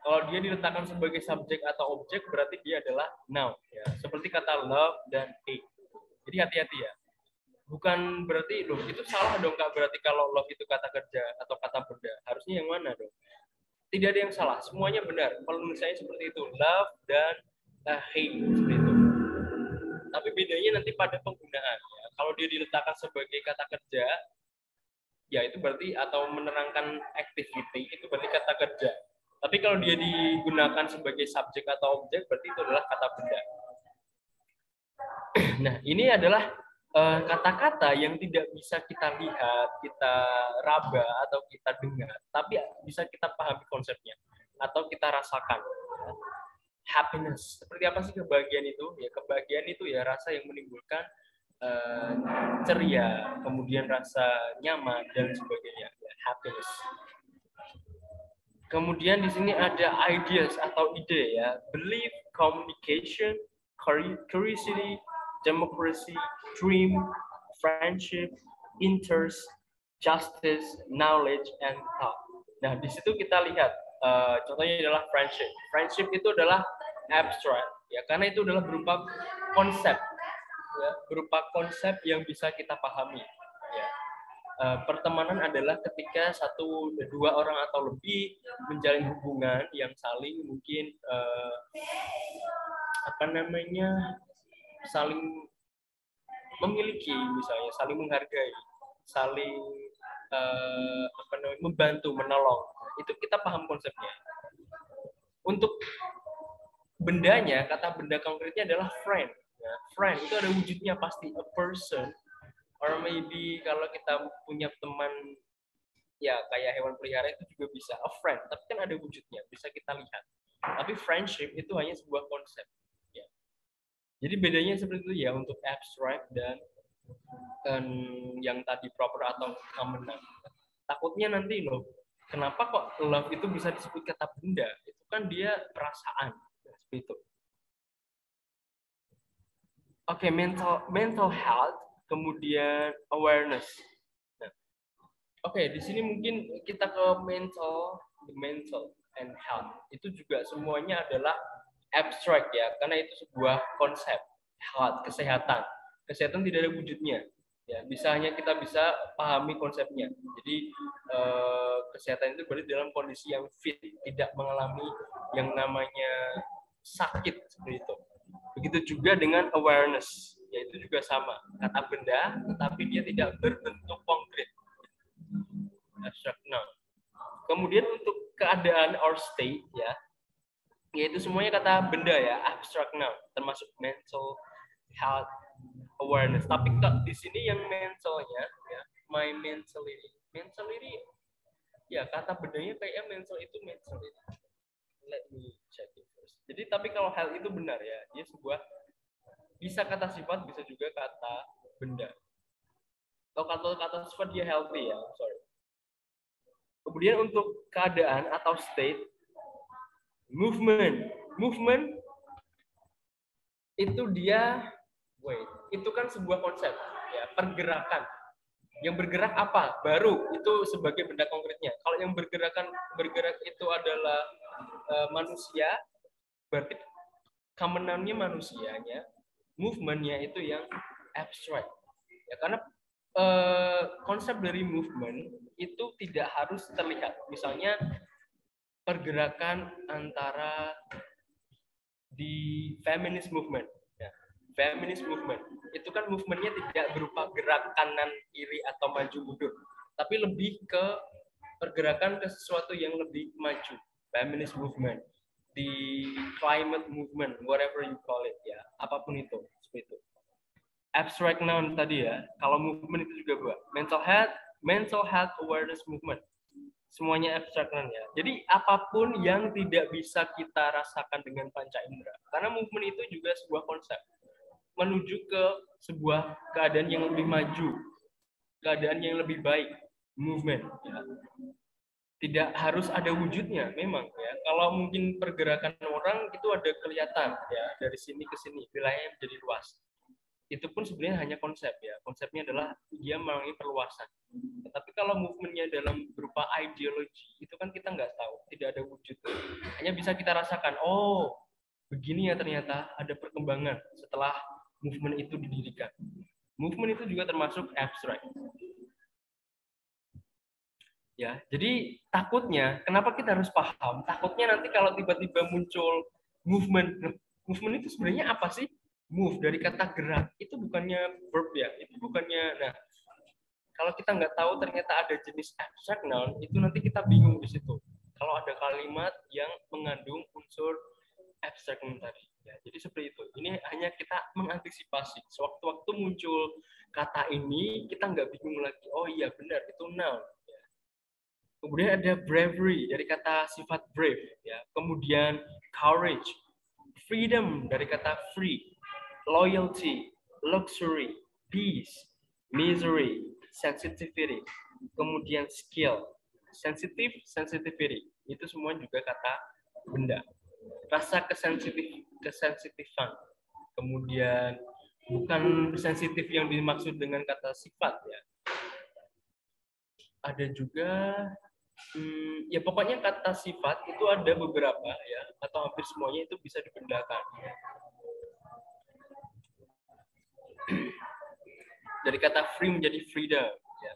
Kalau dia diletakkan sebagai subjek atau objek, berarti dia adalah noun. Ya. Seperti kata love dan hate. Jadi hati-hati ya. Bukan berarti, loh itu salah dong Kak, berarti kalau love itu kata kerja atau kata benda. Harusnya yang mana dong? Tidak ada yang salah, semuanya benar. Penulisannya seperti itu, love dan hate, seperti itu. Tapi bedanya nanti pada penggunaan. Ya. Kalau dia diletakkan sebagai kata kerja, ya itu berarti, atau menerangkan activity, itu berarti kata kerja. Tapi kalau dia digunakan sebagai subjek atau objek, berarti itu adalah kata benda. Nah, ini adalah kata-kata yang tidak bisa kita lihat, kita raba, atau kita dengar, tapi bisa kita pahami konsepnya, atau kita rasakan. Happiness, seperti apa sih kebahagiaan itu? Ya, kebahagiaan itu ya rasa yang menimbulkan ceria, kemudian rasa nyaman, dan sebagainya. Ya, happiness. Kemudian di sini ada ideas atau ide ya, belief, communication, curiosity, democracy, dream, friendship, interest, justice, knowledge, and thought. Nah, di situ kita lihat contohnya adalah friendship. Friendship itu adalah abstract ya, karena itu adalah berupa konsep ya, berupa konsep yang bisa kita pahami ya. Pertemanan adalah ketika satu, dua orang atau lebih menjalin hubungan yang saling mungkin saling memiliki, misalnya saling menghargai, saling membantu, menolong. Itu kita paham konsepnya. Untuk bendanya, kata benda konkretnya adalah friend. Ya, friend itu ada wujudnya pasti, a person, or maybe kalau kita punya teman ya kayak hewan pelihara itu juga bisa a friend, tapi kan ada wujudnya, bisa kita lihat. Tapi friendship itu hanya sebuah konsep. Ya. Jadi bedanya seperti itu ya untuk abstract dan yang tadi proper atau common. Takutnya nanti loh, kenapa kok love itu bisa disebut kata benda? Itu kan dia perasaan. Seperti itu. Oke, mental health, kemudian awareness. Nah, oke, di sini mungkin kita ke mental and health. Itu juga semuanya adalah abstrak ya, karena itu sebuah konsep health, kesehatan. Kesehatan tidak ada wujudnya. Ya, kita bisa pahami konsepnya. Jadi kesehatan itu berarti dalam kondisi yang fit, tidak mengalami yang namanya sakit seperti itu. Begitu juga dengan awareness, yaitu juga sama, kata benda, tetapi dia tidak berbentuk konkret, abstract noun. Kemudian untuk keadaan or state, ya, yaitu semuanya kata benda ya, abstract noun, termasuk mental health, awareness. Tapi di sini yang mentalnya, ya, my mentality, ya kata bendanya kayak mental itu mentality. Let me check it first. Jadi tapi kalau health itu benar ya, dia sebuah bisa kata sifat, bisa juga kata benda. Kalau kata sifat dia healthy ya, sorry. Kemudian untuk keadaan atau state, movement itu dia, itu kan sebuah konsep ya, pergerakan. Yang bergerak apa? Baru itu sebagai benda konkretnya. Kalau yang bergerak itu adalah manusia, berarti common noun-nya manusianya, movement-nya itu yang abstract. Ya, karena konsep dari movement itu tidak harus terlihat. Misalnya pergerakan antara di feminist movement. Ya, feminist movement itu kan movementnya tidak berupa gerak kanan kiri atau maju mundur, tapi lebih ke pergerakan ke sesuatu yang lebih maju. Feminist movement, di climate movement, whatever you call it ya, apapun itu, seperti itu. Abstract noun tadi ya, kalau movement itu juga gua. Mental health awareness movement. Semuanya abstract noun ya. Jadi apapun yang tidak bisa kita rasakan dengan panca indera. Karena movement itu juga sebuah konsep menuju ke sebuah keadaan yang lebih maju, keadaan yang lebih baik, movement ya. Tidak harus ada wujudnya memang ya. Kalau mungkin pergerakan orang itu ada kelihatan ya, dari sini ke sini, wilayahnya menjadi luas. Itu pun sebenarnya hanya konsep ya. Konsepnya adalah dia melalui perluasan. Tapi kalau movementnya dalam berupa ideologi, itu kan kita nggak tahu, tidak ada wujud. Hanya bisa kita rasakan, oh begini ya ternyata ada perkembangan setelah movement itu didirikan. Movement itu juga termasuk abstrak. Ya, jadi takutnya, kenapa kita harus paham? Takutnya nanti kalau tiba-tiba muncul movement itu sebenarnya apa sih? Move dari kata gerak itu bukannya verb ya, itu bukannya. Nah, kalau kita nggak tahu ternyata ada jenis abstract noun, itu nanti kita bingung di situ. Kalau ada kalimat yang mengandung unsur abstract noun tadi, ya, jadi seperti itu. Ini hanya kita mengantisipasi. Sewaktu-waktu muncul kata ini, kita nggak bingung lagi. Oh iya benar itu noun. Ya. Kemudian ada bravery dari kata sifat brave, ya. Kemudian courage, freedom dari kata free, loyalty, luxury, peace, misery, sensitivity, kemudian skill, sensitivity, itu semua juga kata benda. Rasa kesensitifan, kemudian bukan sensitif yang dimaksud dengan kata sifat ya. Ada juga ya pokoknya kata sifat itu ada beberapa ya, atau hampir semuanya itu bisa dibedakan. Dari kata free menjadi freedom. Ya.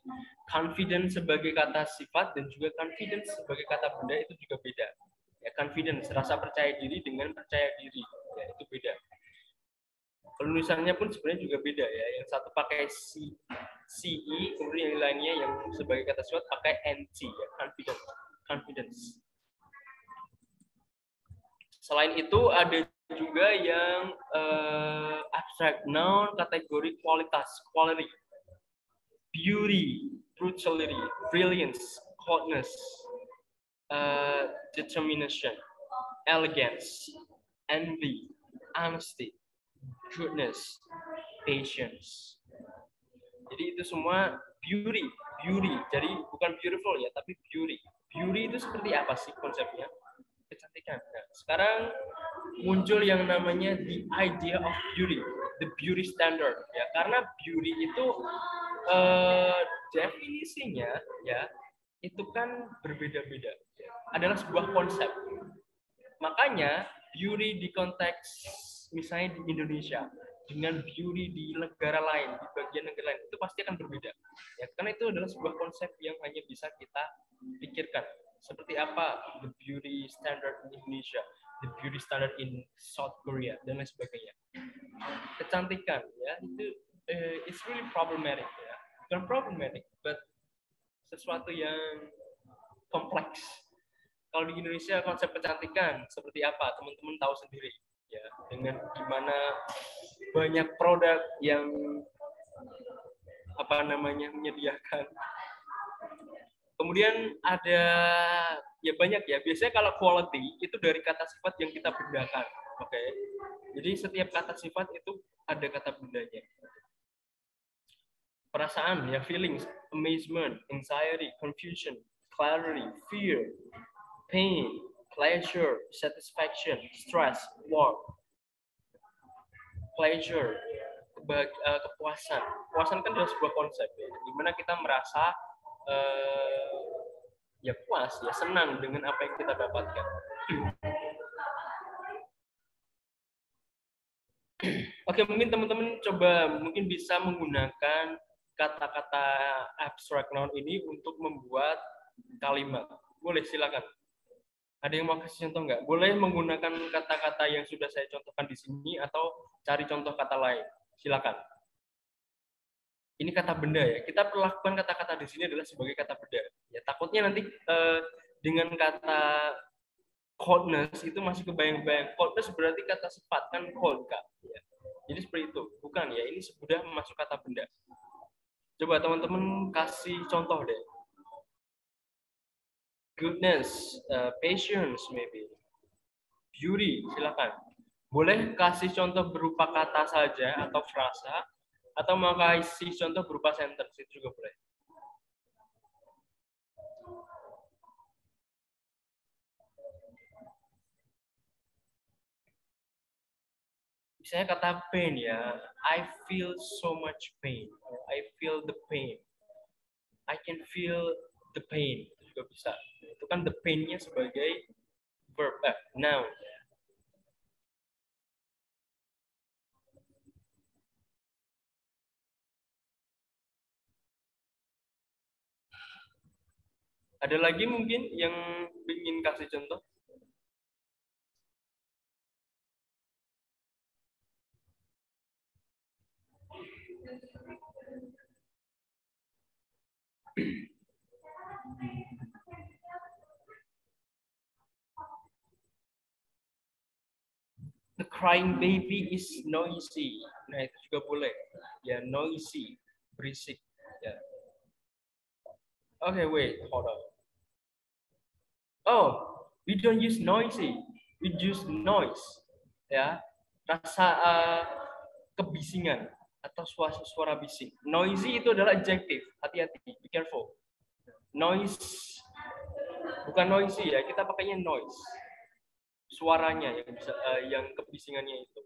Confidence sebagai kata sifat dan juga confidence sebagai kata benda itu juga beda. Ya, confidence, rasa percaya diri dengan percaya diri, ya, itu beda. Penulisannya pun sebenarnya juga beda ya. Yang satu pakai CE, kemudian yang lainnya yang sebagai kata sifat pakai NT, ya, confidence. Selain itu ada juga yang abstract noun kategori kualitas, quality, beauty, brutality, brilliance, coldness, determination, elegance, envy, honesty, goodness, patience. Jadi itu semua beauty. Jadi bukan beautiful ya, tapi beauty. Beauty itu seperti apa sih konsepnya? Kecantikan. Sekarang muncul yang namanya the idea of beauty, the beauty standard ya. Karena beauty itu definisinya ya itu kan berbeda-beda. Adalah sebuah konsep. Makanya beauty di konteks misalnya di Indonesia dengan beauty di negara lain, di bagian negara lain itu pasti akan berbeda. Ya, karena itu adalah sebuah konsep yang hanya bisa kita pikirkan. Seperti apa the beauty standard in Indonesia, the beauty standard in South Korea dan lain sebagainya. Kecantikan ya itu it's really problematic ya. Bukan problematic, but sesuatu yang kompleks. Kalau di Indonesia konsep kecantikan seperti apa teman-teman tahu sendiri ya, dengan gimana banyak produk yang menyediakan. Kemudian ada ya banyak ya, biasanya kalau quality itu dari kata sifat yang kita bendakan. Oke. Jadi setiap kata sifat itu ada kata bendanya. Perasaan ya, feelings, amazement, anxiety, confusion, clarity, fear, pain, pleasure, satisfaction, stress, warmth, pleasure, kepuasan. Kepuasan kan adalah sebuah konsep ya, di mana kita merasa ya puas, ya senang dengan apa yang kita dapatkan. Oke, mungkin teman-teman coba mungkin bisa menggunakan kata-kata abstract noun ini untuk membuat kalimat. Boleh, silakan. Ada yang mau kasih contoh nggak? Boleh menggunakan kata-kata yang sudah saya contohkan di sini atau cari contoh kata lain. Silakan. Ini kata benda ya. Kita perlakukan kata-kata di sini adalah sebagai kata benda. Ya, takutnya nanti dengan kata coldness itu masih kebayang-bayang. Coldness berarti kata sifat kan cold Kak. Ya. Jadi seperti itu. Bukan ya, ini sudah masuk kata benda. Coba teman-teman kasih contoh deh. Goodness, patience maybe. Beauty, silakan. Boleh kasih contoh berupa kata saja atau frasa, atau mau kasih contoh berupa sentence, itu juga boleh. Misalnya kata pain ya, I feel so much pain, I feel the pain, I can feel the pain, itu juga bisa. Itu kan the pain-nya sebagai verb, noun. Ada lagi mungkin yang ingin kasih contoh? The crying baby is noisy. Nah, itu juga boleh. Ya, noisy, berisik. Ya. Okay, wait, hold on. Oh, we don't use noisy, we use noise. Ya, rasa kebisingan atau suara bising. Noisy itu adalah adjective. Hati-hati, be careful. Noise bukan noisy ya, kita pakainya noise. Suaranya yang bisa yang kebisingannya itu.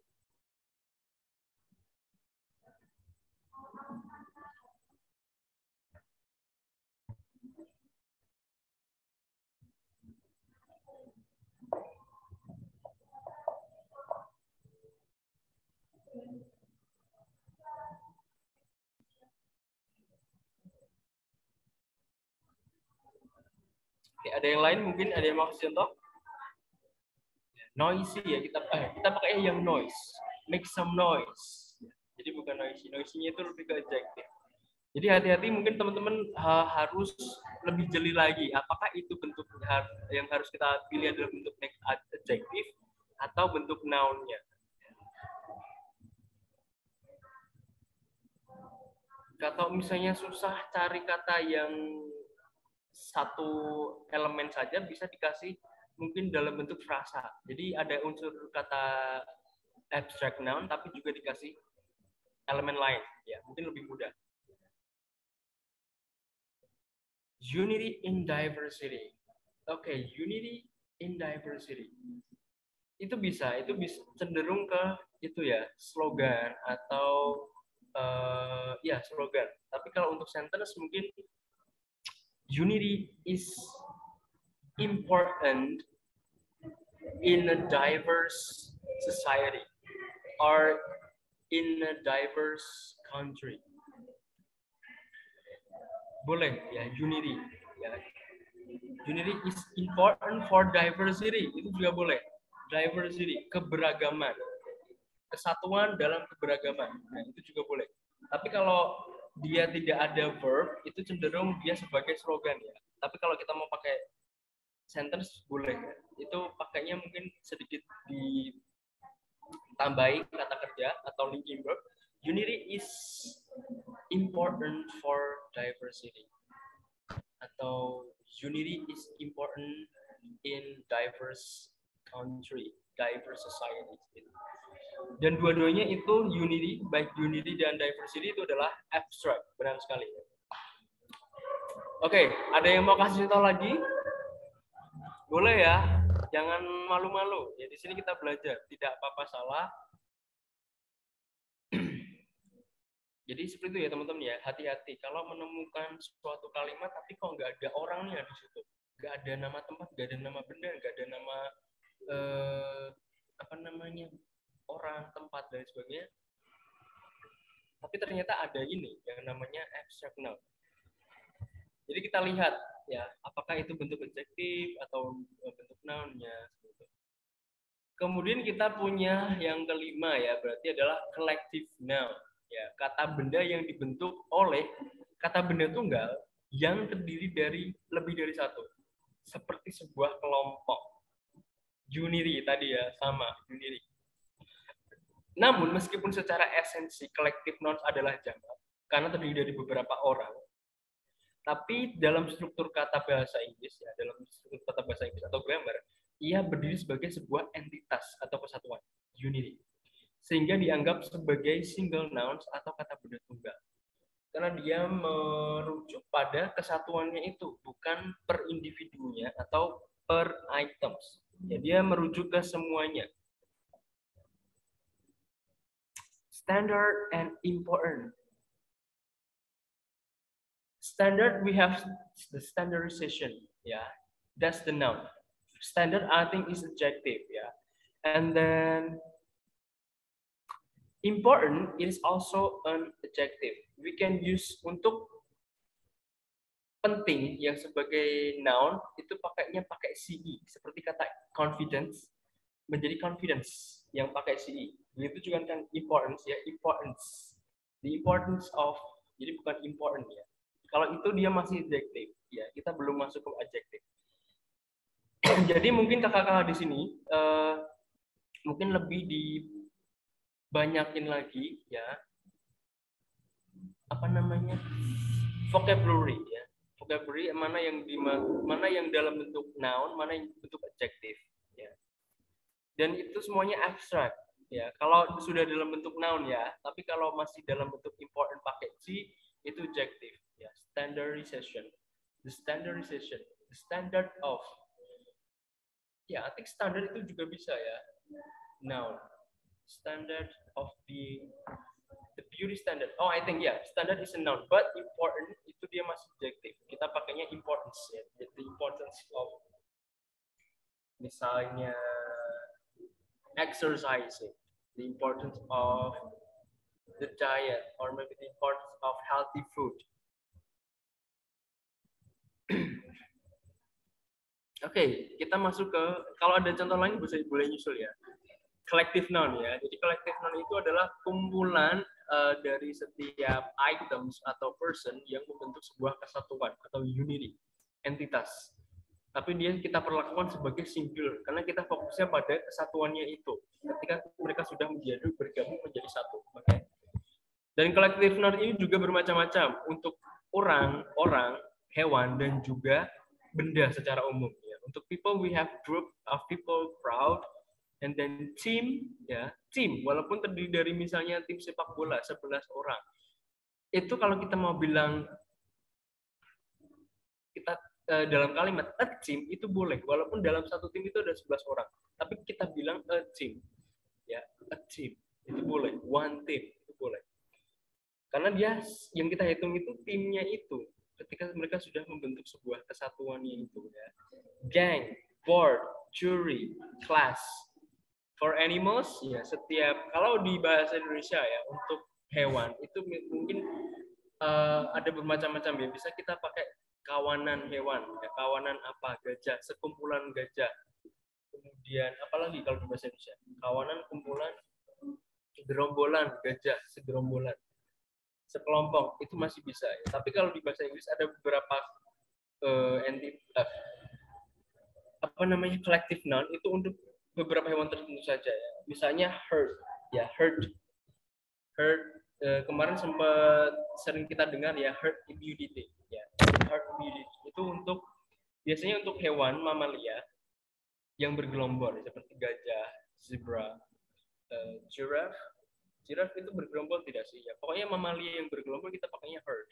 Oke, ada yang lain mungkin, ada yang mau kasih contoh? Noisy ya, kita pakai yang noise, make some noise. Jadi bukan noisy, noisy-nya itu lebih ke adjective. Jadi hati-hati, mungkin teman-teman harus lebih jeli lagi. Apakah itu bentuk yang harus kita pilih adalah bentuk adjective atau bentuk noun-nya? Kalau misalnya susah cari kata yang satu elemen saja, bisa dikasih mungkin dalam bentuk frasa. Jadi ada unsur kata abstract noun, tapi juga dikasih elemen lain. Ya, mungkin lebih mudah. Unity in diversity. Okay, unity in diversity. itu bisa cenderung ke itu ya, slogan atau ya slogan. Tapi kalau untuk sentence mungkin unity is important in a diverse society or in a diverse country. Boleh ya, unity ya. Unity is important for diversity, itu juga boleh. Diversity, keberagaman. Kesatuan dalam keberagaman. Nah, itu juga boleh. Tapi kalau dia tidak ada verb, itu cenderung dia sebagai slogan ya. Tapi kalau kita mau pakai sentence boleh. Itu pakainya mungkin sedikit ditambahi kata kerja atau linking verb. Unity is important for diversity. Atau unity is important in diverse country, diverse society. Dan dua-duanya itu unity, baik unity dan diversity itu adalah abstract, benar sekali. Oke, ada yang mau kasih tahu lagi? Boleh ya, jangan malu-malu. Ya di sini kita belajar, tidak apa-apa salah. Jadi seperti itu ya teman-teman ya, hati-hati kalau menemukan suatu kalimat tapi kok nggak ada orangnya di situ, nggak ada nama tempat, nggak ada nama benda, nggak ada nama apa namanya orang, tempat dan sebagainya. Tapi ternyata ada ini yang namanya abstract noun. Jadi kita lihat ya, apakah itu bentuk adjektif atau bentuk noun-nya. Kemudian kita punya yang kelima ya, berarti adalah collective noun. Ya, kata benda yang dibentuk oleh kata benda tunggal yang terdiri dari lebih dari satu. Seperti sebuah kelompok. Unity tadi ya, sama unity. Namun meskipun secara esensi collective nouns adalah jamak karena terdiri dari beberapa orang, tapi dalam struktur kata bahasa Inggris ya, dalam struktur kata bahasa Inggris atau grammar, ia berdiri sebagai sebuah entitas atau kesatuan, unity. Sehingga dianggap sebagai single nouns atau kata benda tunggal. Karena dia merujuk pada kesatuannya itu, bukan per individunya atau per items. Ya, dia merujuk ke semuanya. Standard and important. Standard, we have the standardization. Yeah, that's the noun. Standard, I think, is adjective. Yeah, and then important is also an adjective. We can use untuk penting yang sebagai noun itu pakainya pakai CE, seperti kata confidence menjadi confidence yang pakai CE. Begitu juga kan importance ya, importance. The importance of, jadi bukan important ya. Kalau itu dia masih adjective ya, kita belum masuk ke adjective. Jadi mungkin kakak-kakak di sini mungkin lebih dibanyakin lagi ya, apa namanya, vocabulary ya, vocabulary mana yang dalam bentuk noun, mana yang bentuk adjective ya. Dan itu semuanya abstrak ya. Kalau sudah dalam bentuk noun ya, tapi kalau masih dalam bentuk important pakai G itu adjective ya. Standardization, the standardization, the standard of. Ya, I think standard itu juga bisa ya. Noun, standard of the beauty standard. Oh, I think yeah, standard is a noun, but important itu dia masih adjective. Kita pakainya importance ya. The importance of, misalnya exercising, the importance of the diet, or maybe the importance of healthy food. Oke, kita masuk ke, kalau ada contoh lain boleh nyusul ya. Collective noun ya. Jadi collective noun itu adalah kumpulan dari setiap items atau person yang membentuk sebuah kesatuan atau unity, entitas. Tapi dia kita perlakukan sebagai singular karena kita fokusnya pada kesatuannya itu. Ketika mereka sudah bergabung menjadi satu. Okay? Dan collective noun ini juga bermacam-macam untuk orang, hewan, dan juga benda secara umum. Ya. Untuk people we have group of people, crowd, and then team, ya team. Walaupun terdiri dari misalnya tim sepak bola 11 orang, itu kalau kita mau bilang kita dalam kalimat a team itu boleh, walaupun dalam satu tim itu ada 11 orang, tapi kita bilang a team, ya, a team itu boleh, one team itu boleh, karena dia yang kita hitung itu timnya itu, ketika mereka sudah membentuk sebuah kesatuan itu, ya. Gang, board, jury, class. For animals, ya setiap, kalau di bahasa Indonesia ya untuk hewan itu mungkin ada bermacam-macam ya. Bisa kita pakai kawanan hewan, ya, kawanan apa, gajah, sekumpulan gajah. Kemudian apalagi kalau di bahasa Indonesia, kawanan, kumpulan, gerombolan gajah, segerombolan, sekelompok, itu masih bisa. Ya. Tapi kalau di bahasa Inggris ada beberapa entitas, apa namanya, collective noun itu untuk beberapa hewan tertentu saja ya. Misalnya herd, ya herd kemarin sempat sering kita dengar ya, herd immunity, ya herd immunity itu untuk biasanya untuk hewan mamalia yang bergelombol seperti gajah, zebra, giraffe itu bergelombol tidak sih, ya pokoknya mamalia yang bergelombol kita pakainya herd.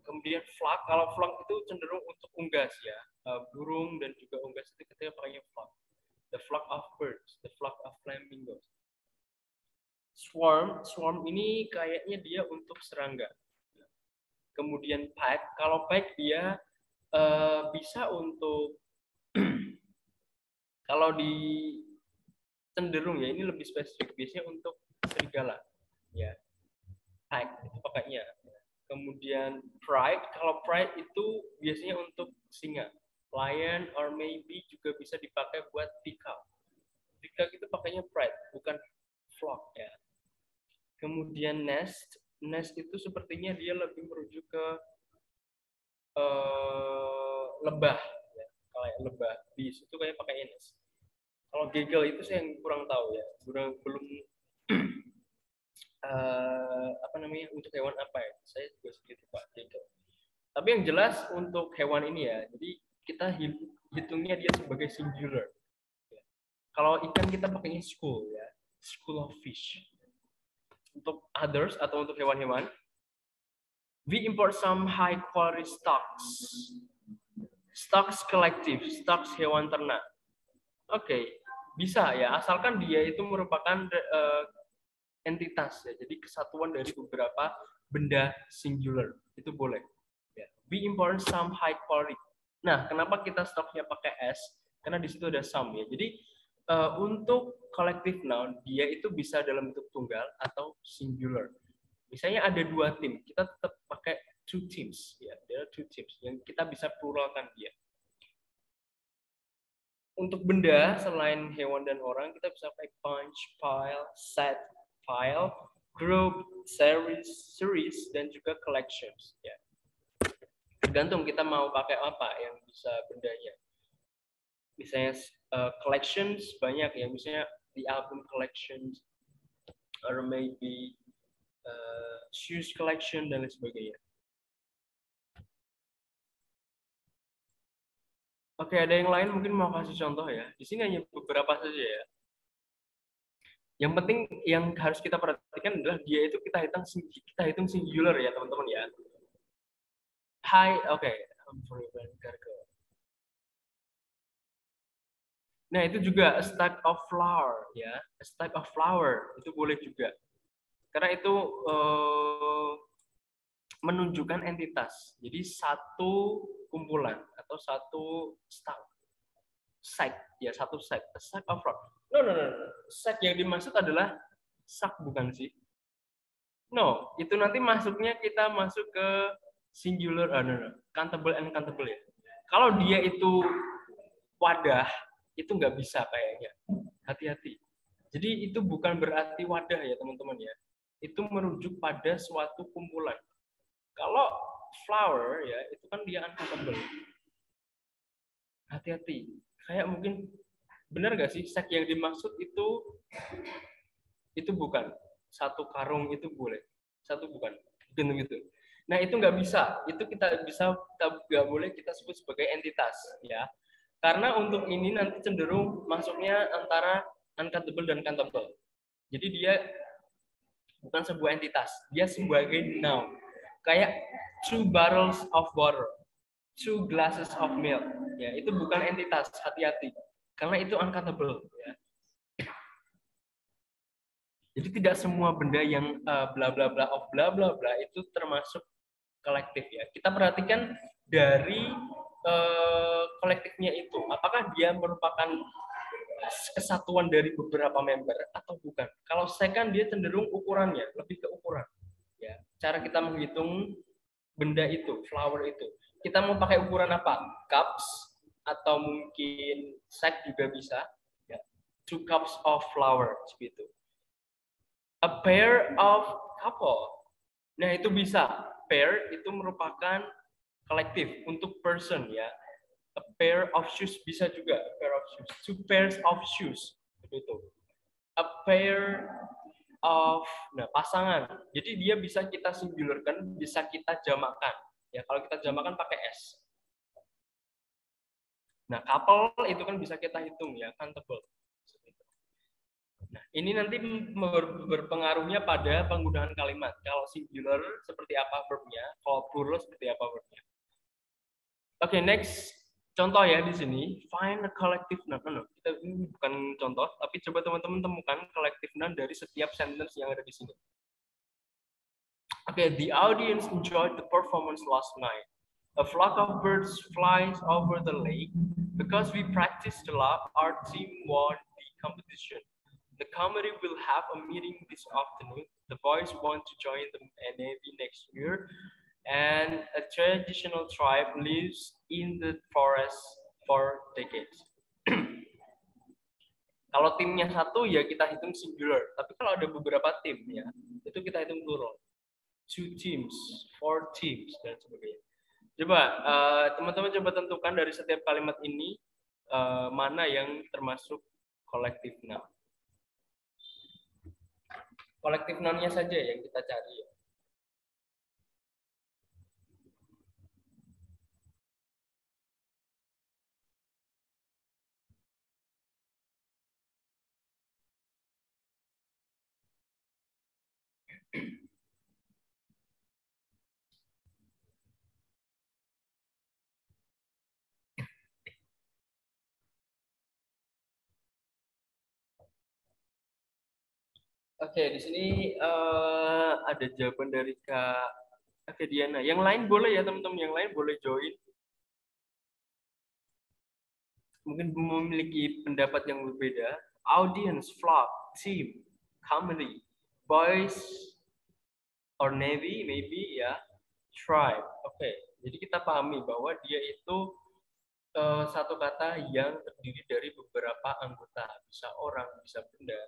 Kemudian flock, kalau flock itu cenderung untuk unggas ya, burung dan juga unggas itu kita pakainya flock. The flock of birds, the flock of flamingos. Swarm ini kayaknya dia untuk serangga. Kemudian pack, kalau pack dia bisa untuk kalau di cenderung ya ini lebih spesifik, biasanya untuk serigala, ya pack itu pakainya. Kemudian pride, kalau pride itu biasanya untuk singa, lion or maybe juga bisa dipakai buat peacock. Peacock itu pakainya pride, bukan flock ya. Kemudian nest itu sepertinya dia lebih merujuk ke lebah, ya. Kayak lebah, bees itu kayak pakai nest. Kalau gaggle itu saya yang kurang tahu ya, belum apa namanya untuk hewan apa ya? Saya juga sedikit lupa gaggle. Tapi yang jelas untuk hewan ini ya, jadi kita hitungnya dia sebagai singular. Kalau ikan kita pakainya school ya, school of fish. Untuk others atau untuk hewan-hewan, we import some high quality stocks. Stocks collective, stocks hewan ternak. Oke, bisa ya, asalkan dia itu merupakan entitas ya, jadi kesatuan dari beberapa benda singular, itu boleh. Ya. We import some high quality. Nah, kenapa kita stoknya pakai S? Karena di situ ada some ya. Jadi untuk collective noun dia itu bisa dalam bentuk tunggal atau singular. Misalnya ada 2 tim, kita tetap pakai 2 teams ya. There are 2 teams yang kita bisa pluralkan dia. Untuk benda selain hewan dan orang kita bisa pakai bunch, pile, set, file, group, series dan juga collections ya. Tergantung kita mau pakai apa yang bisa bendanya. Misalnya collections banyak ya, misalnya the album collections or maybe shoes collection dan lain sebagainya. Oke, ada yang lain mungkin mau kasih contoh ya. Di sini hanya beberapa saja ya. Yang penting yang harus kita perhatikan adalah dia itu kita hitung singular ya teman-teman ya. Hi, oke. Nah itu juga a stack of flower ya, a stack of flower itu boleh juga. Karena itu menunjukkan entitas. Jadi satu kumpulan atau satu stack. Sack ya, satu sack, a sack of rock. No. Sack yang dimaksud adalah sack bukan sih? No, itu nanti masuknya kita masuk ke singular, countable and countable ya. Kalau dia itu wadah, itu nggak bisa kayaknya. Hati-hati. Jadi itu bukan berarti wadah ya teman-teman ya. Itu merujuk pada suatu kumpulan. Kalau flower ya, itu kan dia uncountable. Hati-hati. Kayak mungkin benar nggak sih sack yang dimaksud itu bukan satu karung, itu boleh, satu bukan gitu. Nah itu nggak bisa, itu kita nggak boleh kita sebut sebagai entitas ya, karena untuk ini nanti cenderung masuknya antara uncountable dan countable. Jadi dia bukan sebuah entitas, dia sebagai noun, kayak 2 barrels of water. 2 glasses of milk. Ya, itu bukan entitas, hati-hati. Karena itu uncountable. Ya. Jadi tidak semua benda yang bla bla bla of bla bla bla itu termasuk kolektif ya. Kita perhatikan dari kolektifnya itu, apakah dia merupakan kesatuan dari beberapa member atau bukan. Kalau second dia cenderung ukurannya, lebih ke ukuran. Ya, cara kita menghitung benda itu, flower itu. Kita mau pakai ukuran apa? Cups atau mungkin sack juga bisa. Ya. 2 cups of flower seperti itu. A pair of couple. Nah, itu bisa. Pair itu merupakan kolektif untuk person ya. A pair of shoes bisa juga. A pair of shoes. 2 pairs of shoes. Begitu. A pair of, nah, pasangan. Jadi dia bisa kita singularkan, bisa kita jamakan. Ya, kalau kita jamakan pakai S. Nah, couple itu kan bisa kita hitung ya, countable. Nah, ini nanti berpengaruhnya pada penggunaan kalimat. Kalau singular seperti apa verbnya, kalau plural seperti apa verbnya. Oke, next. Contoh ya di sini, find a collective noun. No, kita ini bukan contoh, tapi coba teman-teman temukan collective noun dari setiap sentence yang ada di sini. Okay, the audience enjoyed the performance last night. A flock of birds flies over the lake. Because we practiced a lot, our team won the competition. The committee will have a meeting this afternoon. The boys want to join the Navy next year. And a traditional tribe lives in the forest for decades. Kalau timnya satu ya kita hitung singular. Tapi kalau ada beberapa tim ya, itu kita hitung plural. 2 teams, 4 teams, dan sebagainya. Coba teman-teman coba tentukan dari setiap kalimat ini mana yang termasuk collective noun. Collective noun-nya saja yang kita cari ya. Oke, di sini ada jawaban dari Kak Diana. Yang lain boleh ya teman-teman, yang lain boleh join. Mungkin memiliki pendapat yang berbeda. Audience, flock, team, comedy, boys or navy, maybe ya, tribe. Oke, jadi kita pahami bahwa dia itu satu kata yang terdiri dari beberapa anggota, bisa orang, bisa benda.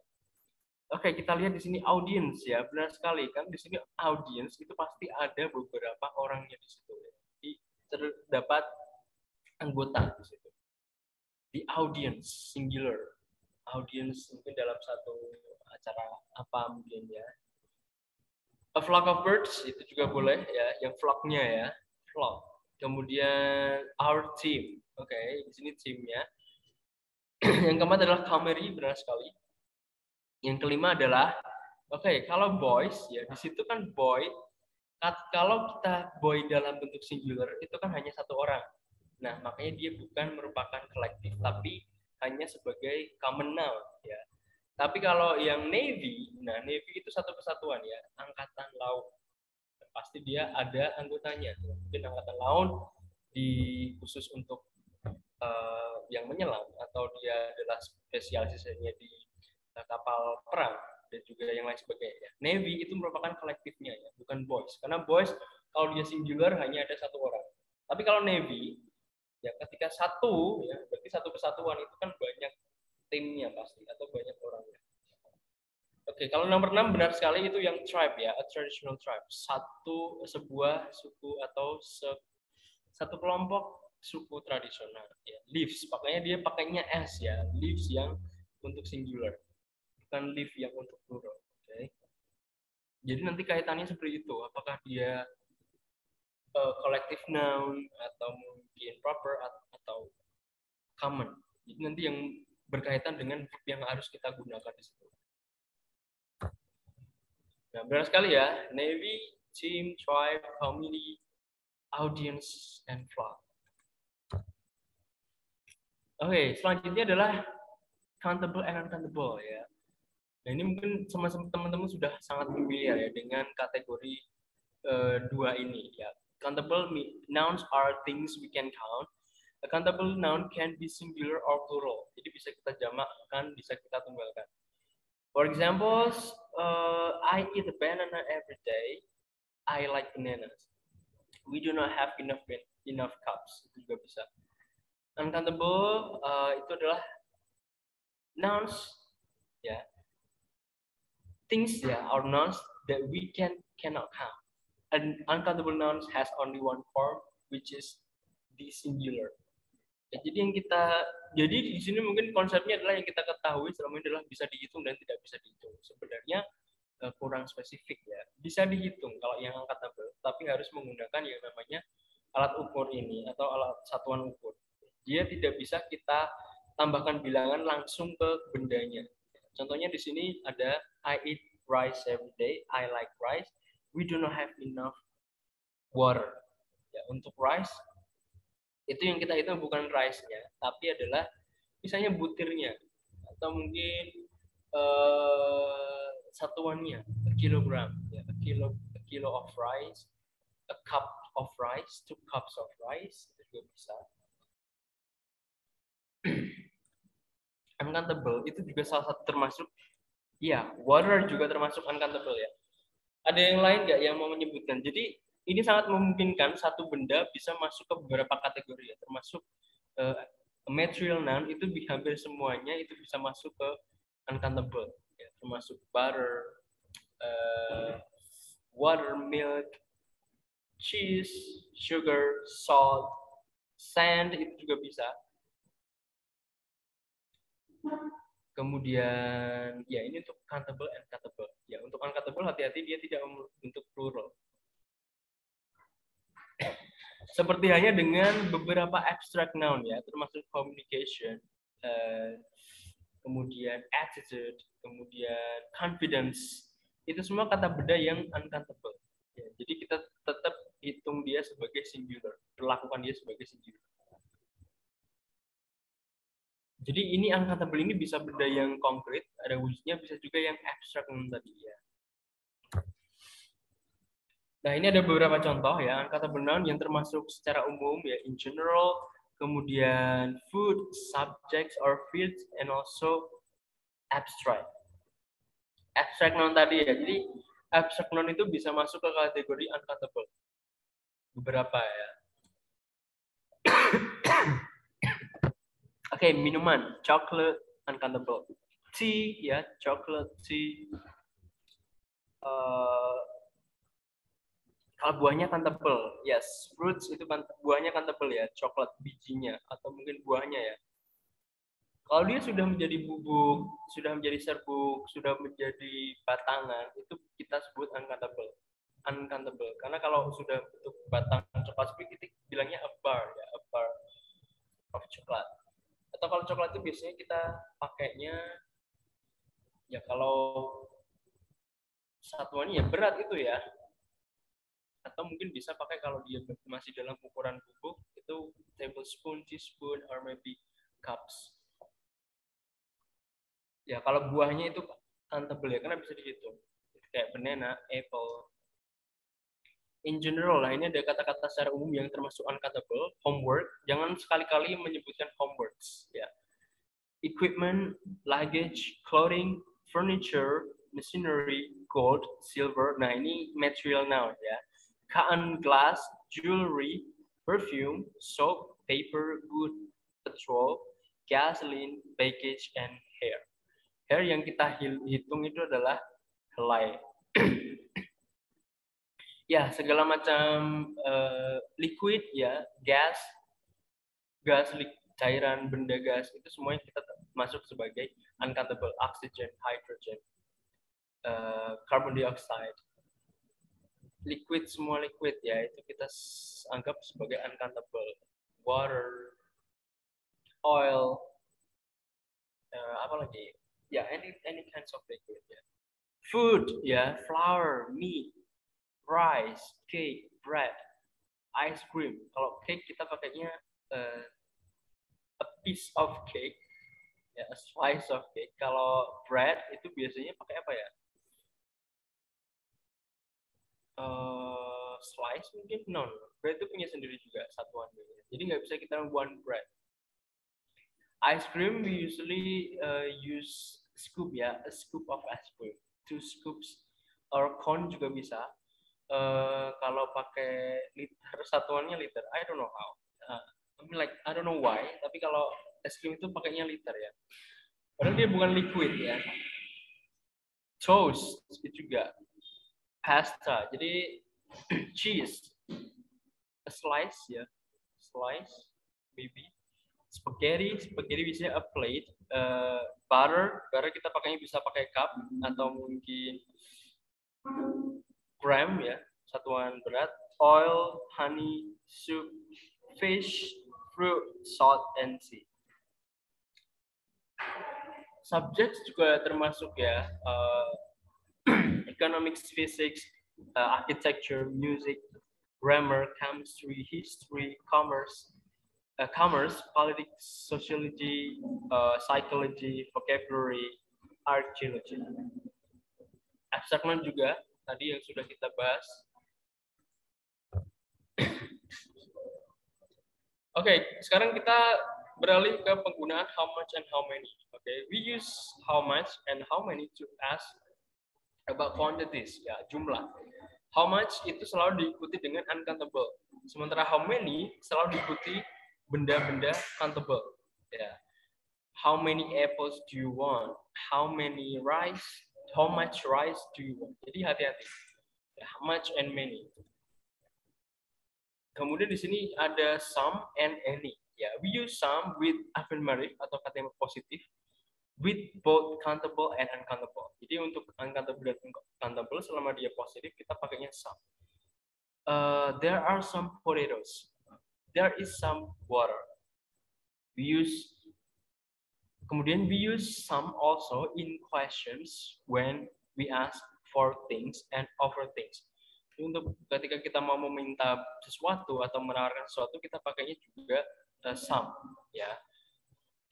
Oke, kita lihat di sini audience ya, benar sekali kan di sini audience itu pasti ada beberapa orangnya di situ. Jadi terdapat anggota di situ. The audience singular, audience mungkin dalam satu acara apa mungkin ya. A flock of birds itu juga boleh ya, yang flocknya ya, flock. Kemudian our team, oke, di sini timnya. Yang keempat adalah comedy, benar sekali. Yang kelima adalah, oke, kalau boys ya di situ kan boy. Kalau kita boy dalam bentuk singular itu kan hanya satu orang. Nah, makanya dia bukan merupakan kolektif, tapi hanya sebagai common noun ya. Tapi kalau yang navy, nah navy itu satu kesatuan ya, angkatan laut. Pasti dia ada anggotanya. Mungkin angkatan laut khusus untuk yang menyelam atau dia adalah spesialisasinya di kapal perang dan juga yang lain sebagainya. Navy itu merupakan kolektifnya ya, bukan boys. Karena boys kalau dia singular hanya ada satu orang. Tapi kalau Navy ya ketika satu ya berarti satu kesatuan itu kan banyak timnya pasti atau banyak orangnya. Oke, kalau nomor 6 benar sekali itu yang tribe ya, a traditional tribe. Sebuah suku atau satu kelompok suku tradisional ya. Leaves, makanya dia pakainya S ya, leaves yang untuk singular. Bukan leaf yang untuk plural. Okay. Jadi nanti kaitannya seperti itu. Apakah dia collective noun atau mungkin proper atau common. Jadi nanti yang berkaitan dengan verb yang harus kita gunakan di situ. Nah, benar sekali ya. Navy, team, tribe, community, audience, and flock. Oke, selanjutnya adalah countable and uncountable ya. Nah, ini mungkin sama-sama teman-teman sudah sangat familiar ya dengan kategori dua ini ya. Countable nouns are things we can count. A countable noun can be singular or plural. Jadi bisa kita jamakkan, bisa kita tunggalkan. For example, I eat a banana every day. I like bananas. We do not have enough cups. Itu juga bisa. Uncountable itu adalah nouns ya, things ya, or nouns that we cannot count. An uncountable nouns has only one form, which is the singular. Ya, jadi di sini mungkin konsepnya adalah yang kita ketahui selama ini adalah bisa dihitung dan tidak bisa dihitung. Sebenarnya kurang spesifik ya. Bisa dihitung kalau yang uncountable, tapi harus menggunakan yang namanya alat ukur ini atau alat satuan ukur. Dia tidak bisa kita tambahkan bilangan langsung ke bendanya. Contohnya di sini ada I eat rice every day, I like rice, we do not have enough water. Ya, untuk rice itu yang kita hitung bukan rice-nya, tapi adalah misalnya butirnya atau mungkin satuannya, a kilogram, ya, a kilo of rice, a cup of rice, 2 cups of rice, itu juga bisa. Uncountable itu juga salah satu termasuk, ya, water juga termasuk uncountable ya. Ada yang lain nggak yang mau menyebutkan? Jadi ini sangat memungkinkan satu benda bisa masuk ke beberapa kategori ya, termasuk material noun itu hampir semuanya itu bisa masuk ke uncountable ya, termasuk butter, water, milk, cheese, sugar, salt, sand itu juga bisa. Kemudian ya ini untuk countable and countable. Ya untuk uncountable hati-hati dia tidak untuk plural. Seperti halnya dengan beberapa abstract noun ya, termasuk communication, kemudian attitude, kemudian confidence. Itu semua kata benda yang uncountable. Ya, jadi kita tetap hitung dia sebagai singular, perlakukan dia sebagai singular. Jadi ini uncountable ini bisa benda yang konkret, ada wujudnya, bisa juga yang abstrak tadi ya. Nah, ini ada beberapa contoh ya, uncountable noun yang termasuk secara umum ya, in general, kemudian food, subjects or fields, and also abstract. Abstract noun tadi ya, jadi abstract noun itu bisa masuk ke kategori uncountable. Beberapa ya. Oke, minuman, chocolate, uncountable. Tea ya, chocolate, tea. Kalau buahnya countable, yes, fruits itu buahnya countable ya, coklat bijinya atau mungkin buahnya ya. Kalau dia sudah menjadi bubuk, sudah menjadi serbuk, sudah menjadi batangan, itu kita sebut uncountable. Uncountable. Karena kalau sudah bentuk batang coklat kita bilangnya a bar ya, a bar of coklat. Atau kalau coklat itu biasanya kita pakainya ya kalau satuannya ya berat itu ya. Atau mungkin bisa pakai kalau dia masih dalam ukuran bubuk itu tablespoon, teaspoon, or maybe cups. Ya kalau buahnya itu countable ya karena bisa dihitung. Kayak banana, apple. In general lah ini ada kata-kata secara umum yang termasuk uncountable. Homework, jangan sekali-kali menyebutkan homeworks. Ya. Equipment, luggage, clothing, furniture, machinery, gold, silver. Nah ini material noun ya. Cotton, glass, jewelry, perfume, soap, paper, wood, petrol, gasoline, baggage, and hair. Hair yang kita hitung itu adalah helai. Ya, segala macam liquid ya, gas, cairan, benda gas, itu semuanya kita masuk sebagai uncountable. Oxygen, hydrogen, carbon dioxide. Liquid, semua liquid ya itu kita anggap sebagai uncountable. Water, oil, apa lagi ya, any kinds of liquid ya. Food ya, flour, meat, rice, cake, bread, ice cream. Kalau cake kita pakainya piece of cake, ya, a slice of cake. Kalau bread itu biasanya pakai apa ya? Slice mungkin? No. Bread itu punya sendiri juga satuan. Jadi nggak bisa kita one bread. Ice cream we usually use scoop ya, a scoop of ice cream, 2 scoops, or cone juga bisa. Kalau pakai liter, satuannya liter. I don't know how. I mean like I don't know why. Tapi kalau es krim itu pakainya liter ya. Padahal dia bukan liquid ya. Toast itu juga. Pasta. Jadi cheese, a slice ya, slice, maybe. Spaghetti bisa a plate. Butter kita pakainya bisa pakai cup atau mungkin gram ya, satuan berat. Oil, honey, soup, fish, fruit, salt, and sea. Subjects juga termasuk ya, economics, physics, architecture, music, grammar, chemistry, history, commerce, politics, sociology, psychology, vocabulary, archaeology. Abstract juga tadi yang sudah kita bahas. Oke, sekarang kita beralih ke penggunaan how much and how many. Okay, we use how much and how many to ask about quantities, ya, jumlah. How much itu selalu diikuti dengan uncountable. Sementara how many selalu diikuti benda-benda countable. Ya. How many apples do you want? How many rice? How much rice do you want? Jadi hati-hati. Ya, how much and many. Kemudian di sini ada some and any. Ya, we use some with affirmative atau kata yang positif with both countable and uncountable. Jadi untuk uncountable dan countable selama dia positif kita pakainya some. There are some potatoes. There is some water. Kemudian we use some also in questions when we ask for things and offer things. Untuk ketika kita mau meminta sesuatu atau menawarkan sesuatu kita pakainya juga some, ya.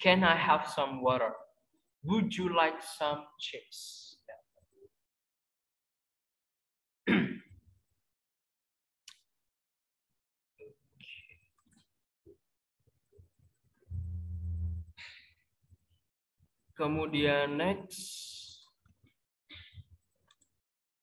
Can I have some water? Would you like some chips? Kemudian next,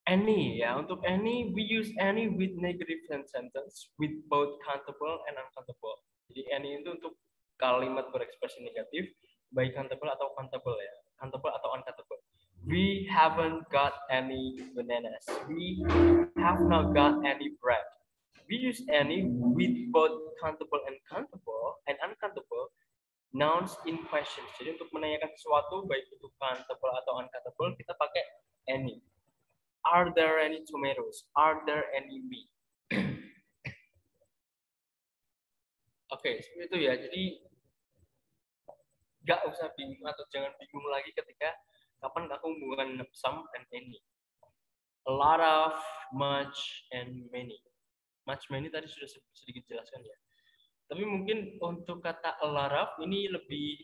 any ya. Untuk any, we use any with negative sentence with both countable and uncountable. Jadi any itu untuk kalimat berekspresi negatif, baik countable atau countable ya. Countable atau uncountable. We haven't got any bananas. We have not got any bread. We use any with both countable and uncountable nouns in questions. Jadi untuk menanyakan sesuatu baik itu countable atau uncountable kita pakai any. Are there any tomatoes? Are there any meat? Oke, seperti itu ya. Jadi nggak usah bingung atau jangan bingung lagi ketika kapan aku menggunakan some and any. A lot of, much, and many. Much, many tadi sudah sedikit jelaskan ya. Tapi mungkin untuk kata a lot of ini lebih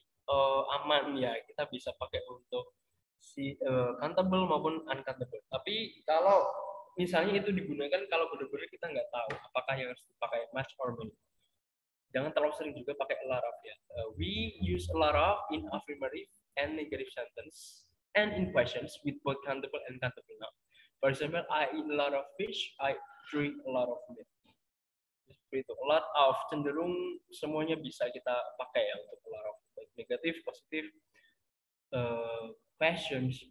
aman ya. Kita bisa pakai untuk si countable maupun uncountable. Tapi kalau misalnya itu digunakan kalau benar-benar kita nggak tahu apakah yang harus dipakai much or many. Jangan terlalu sering juga pakai a lot of ya. We use a lot of in affirmative and negative sentence and in questions with both countable and countable noun. For example, I eat a lot of fish. I drink a lot of milk. Seperti itu. A lot of cenderung semuanya bisa kita pakai ya untuk a lot of negatif, positif, questions,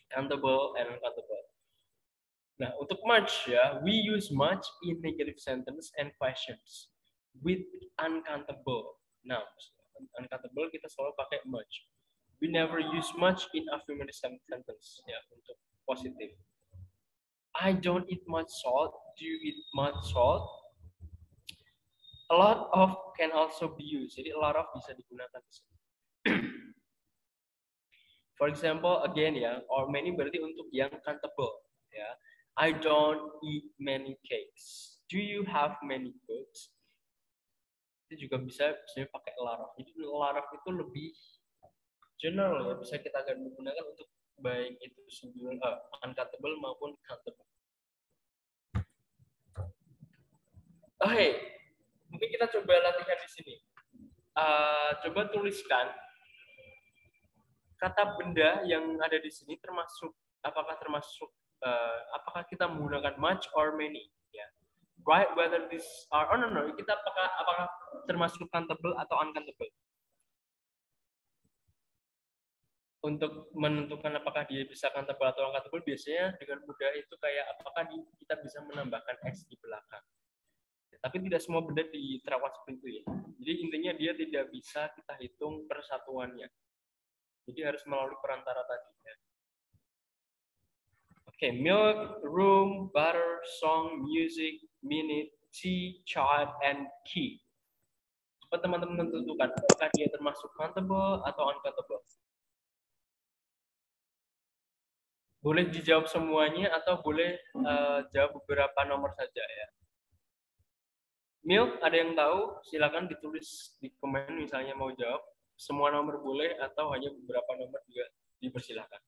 countable, and uncountable. Nah, untuk much ya, we use much in negative sentence and questions with uncountable nouns. Uncountable kita selalu pakai much. We never use much in affirmative sentence ya untuk positif. I don't eat much salt. Do you eat much salt? A lot of can also be used. Jadi a lot of bisa digunakan di sini. For example, again ya, or many berarti untuk yang countable ya. I don't eat many cakes. Do you have many cooks? Itu juga bisa pakai laraf. Jadi laraf itu lebih general ya, bisa kita gunakan untuk baik itu singular, uncountable maupun countable. Oke, mungkin kita coba latihan di sini. Coba tuliskan kata benda yang ada di sini termasuk apakah kita menggunakan much or many ya. Right, whether this are no, kita apakah termasuk countable atau uncountable. Untuk menentukan apakah dia bisa countable atau uncountable, biasanya dengan mudah itu kayak apakah kita bisa menambahkan x di belakang. Tapi tidak semua benda diterapkan seperti itu ya. Jadi intinya dia tidak bisa kita hitung persatuannya. Jadi harus melalui perantara tadi ya. Oke, milk, room, butter, song, music, minute, tea, chart, and key. Coba teman-teman tentukan apakah dia termasuk countable atau uncountable. Boleh dijawab semuanya atau boleh jawab beberapa nomor saja ya. Milk, ada yang tahu? Silakan ditulis di komen misalnya mau jawab. Semua nomor boleh atau hanya beberapa nomor juga dipersilakan.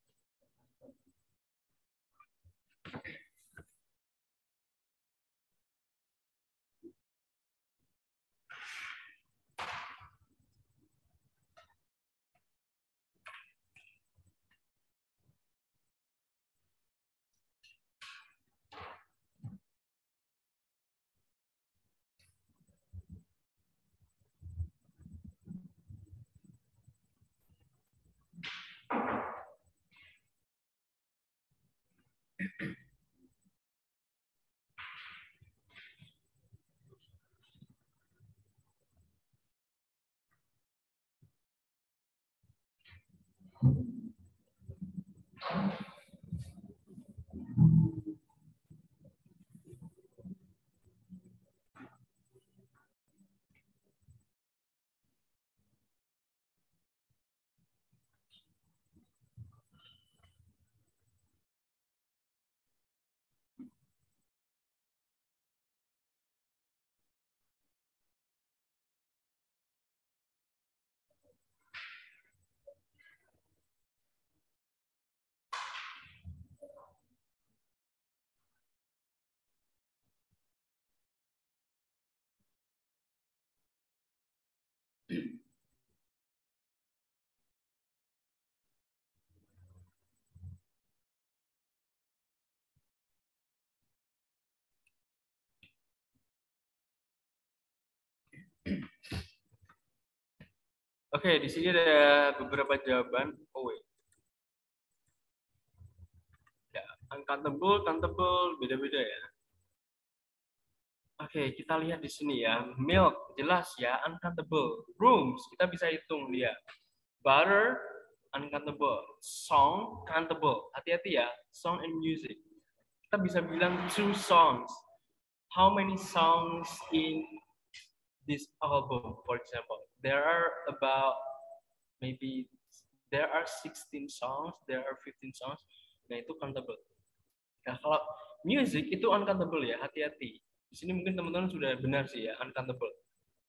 Oke, di sini ada beberapa jawaban. Oh wait. Ya, uncountable, countable, beda-beda ya. Oke, kita lihat di sini ya. Milk, jelas ya, uncountable. Rooms, kita bisa hitung dia. Butter, uncountable. Song, countable. Hati-hati ya, song and music. Kita bisa bilang two songs. How many songs in this album, for example? There are about maybe there are 16 songs, there are 15 songs. Nah, itu countable. Nah, kalau music itu uncountable ya, hati-hati. Di sini mungkin teman-teman sudah benar sih ya, uncountable.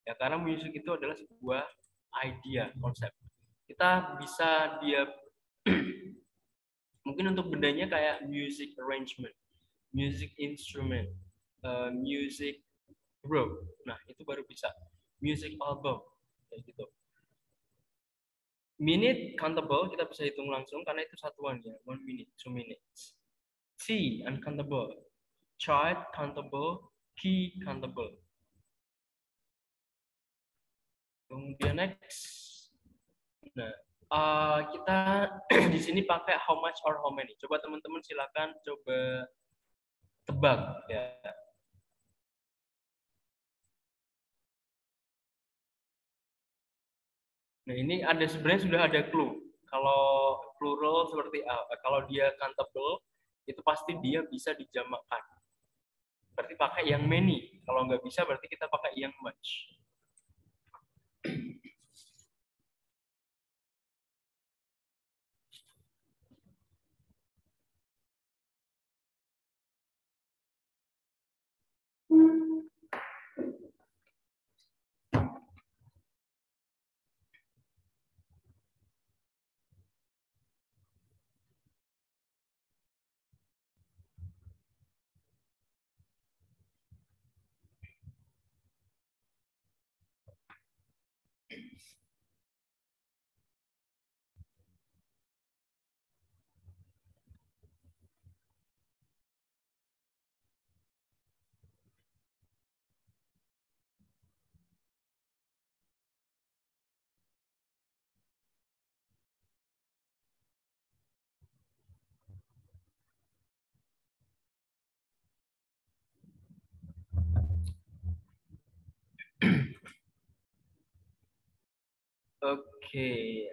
Ya, karena music itu adalah sebuah idea, konsep. Kita bisa dia mungkin untuk bendanya kayak music arrangement, music instrument, music group. Nah, itu baru bisa music album kayak gitu. Minute countable kita bisa hitung langsung karena itu satuannya 1 minute, 2 minutes. T uncountable, chart countable, key countable. Kemudian next, nah kita di sini pakai how much or how many. Coba teman-teman silakan coba tebak ya. Nah, ini ada sebenarnya sudah ada clue. Kalau plural seperti kalau dia countable, itu pasti dia bisa dijamakkan. Berarti pakai yang many. Kalau nggak bisa, berarti kita pakai yang much. Oke.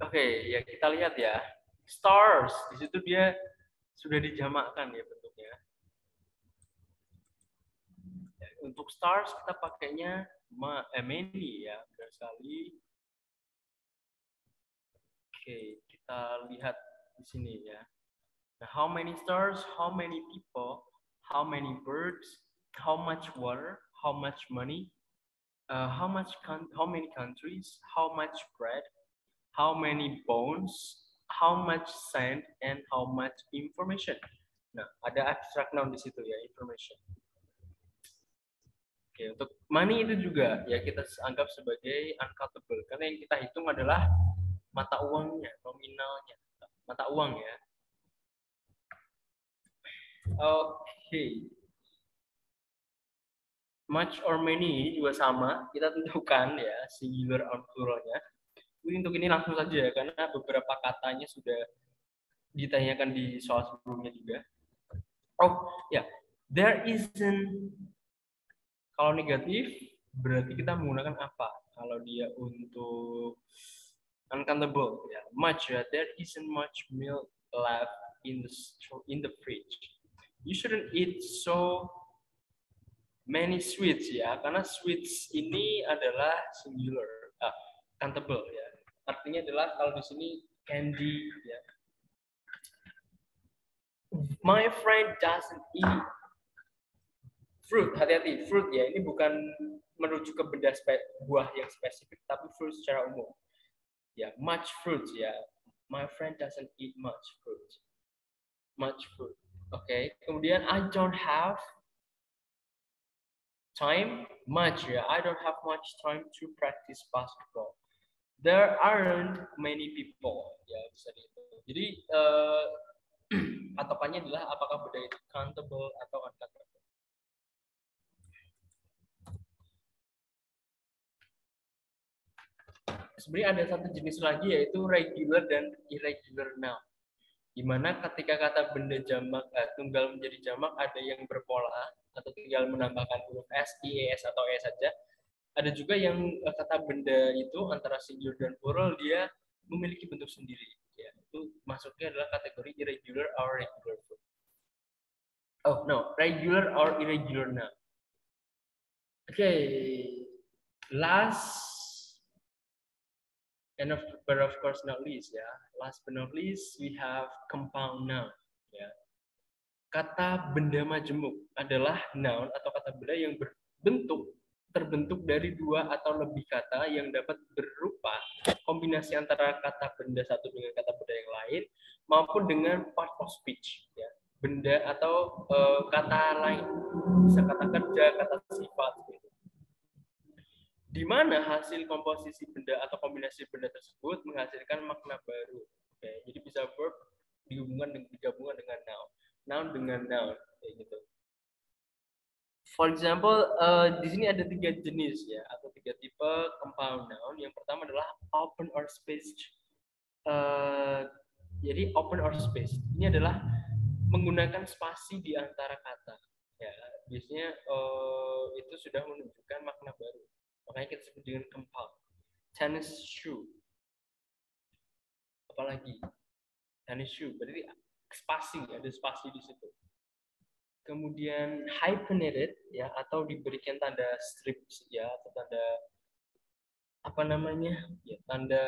Oke, ya kita lihat ya. Stars, di situ dia sudah dijamakkan ya bentuknya. Untuk stars kita pakainya many ya, benar sekali. Oke, kita lihat di sini ya. Nah, how many stars, how many people, how many birds, how much water, how much money, how many countries, how much bread, how many bones, how much sand, and how much information. Nah, ada abstract noun di situ ya, information. Oke, untuk money itu juga ya kita anggap sebagai uncountable karena yang kita hitung adalah mata uangnya, nominalnya, mata uang ya. Oke. Much or many juga sama, kita tentukan ya singular or pluralnya. Untuk ini langsung saja karena beberapa katanya sudah ditanyakan di soal sebelumnya juga. Oh ya, there isn't. Kalau negatif berarti kita menggunakan apa? Kalau dia untuk uncountable ya, much ya, there isn't much milk left in the fridge. You shouldn't eat so many sweets ya, karena sweets ini adalah singular, countable ya. Artinya adalah kalau di sini candy ya. My friend doesn't eat fruit, hati-hati, fruit ya, ini bukan merujuk ke benda buah yang spesifik, tapi fruit secara umum. Ya, much fruit ya. My friend doesn't eat much fruit. Much fruit. Oke, kemudian I don't have time much ya. I don't have much time to practice basketball. There aren't many people. Ya, bisa gitu. Jadi patokannya adalah apakah benda itu countable atau uncountable. Sebenarnya ada satu jenis lagi yaitu regular dan irregular noun. Di mana ketika kata benda jamak tunggal menjadi jamak ada yang berpola atau tinggal menambahkan huruf s, i, es atau e saja. Ada juga yang kata benda itu antara singular dan plural dia memiliki bentuk sendiri. Ya, itu masuknya adalah kategori irregular or regular verb. Oh no, regular or irregular noun. Okay, last and but of course not least ya. Last but not least we have compound noun ya. Kata benda majemuk adalah noun atau kata benda yang terbentuk dari dua atau lebih kata yang dapat berupa kombinasi antara kata benda satu dengan kata benda yang lain maupun dengan part of speech ya. Benda atau kata lain, bisa kata kerja, kata sifat gitu. Di mana hasil komposisi benda atau kombinasi benda tersebut menghasilkan makna baru. Oke, jadi bisa verb digabungkan dengan noun dengan noun kayak gitu. For example, di sini ada 3 jenis ya atau 3 tipe compound noun. Yang pertama adalah open or space. Jadi open or space ini adalah menggunakan spasi di antara kata. Ya, biasanya itu sudah menunjukkan makna baru. Makanya kita sebut dengan compound. Tennis shoe. Apalagi tennis shoe, berarti spasi, ada spasi di situ. Kemudian hyphenated ya atau diberikan tanda strip ya atau tanda apa namanya? Ya, tanda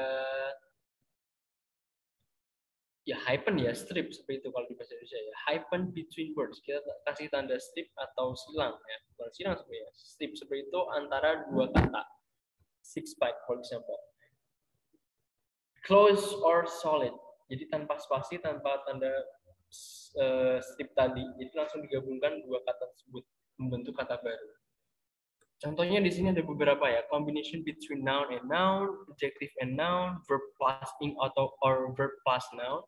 ya hyphen ya strip seperti itu kalau di bahasa Indonesia ya. Hyphen between words. Kita kasih tanda strip atau silang ya. Bukan silang sebenarnya. Strip seperti itu antara dua kata. Six byte for example. Close or solid. Jadi tanpa spasi, tanpa tanda strip tadi, jadi langsung digabungkan dua kata tersebut membentuk kata baru. Contohnya di sini ada beberapa ya, combination between noun and noun, adjective and noun, verb plus ing atau or verb plus noun,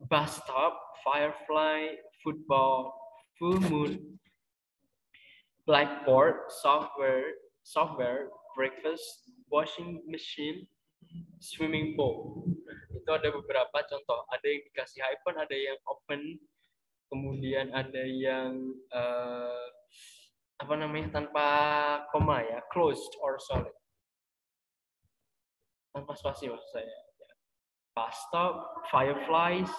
bus stop, firefly, football, full moon, blackboard, software, breakfast, washing machine, swimming pool. Itu ada beberapa contoh. Ada yang dikasih hyphen, ada yang open, kemudian ada yang apa namanya, tanpa koma ya, closed or solid. Tanpa spasi maksud saya. Bus stop, fireflies,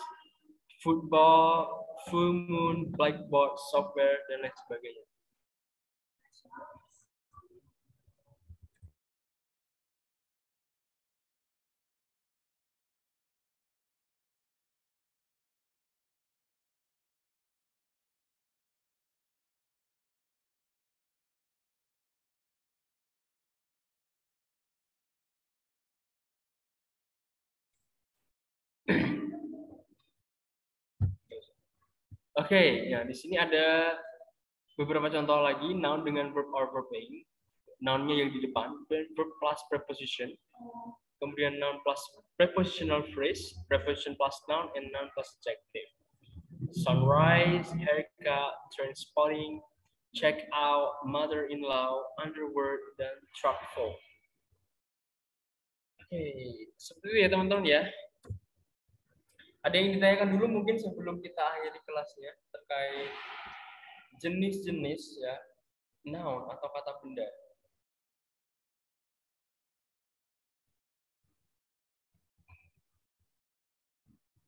football, full moon, blackboard, software, dan lain sebagainya. Oke, ya di sini ada beberapa contoh lagi noun dengan verb or verb aim. Nounnya yang di depan, verb plus preposition, kemudian noun plus prepositional phrase, preposition plus noun, and noun plus adjective. Sunrise, haircut, transporting, check out, mother-in-law, underwear, dan truck full. Oke, seperti itu ya teman-teman ya. Ada yang ditanyakan dulu mungkin sebelum kita akhiri kelasnya terkait jenis-jenis ya noun atau kata benda.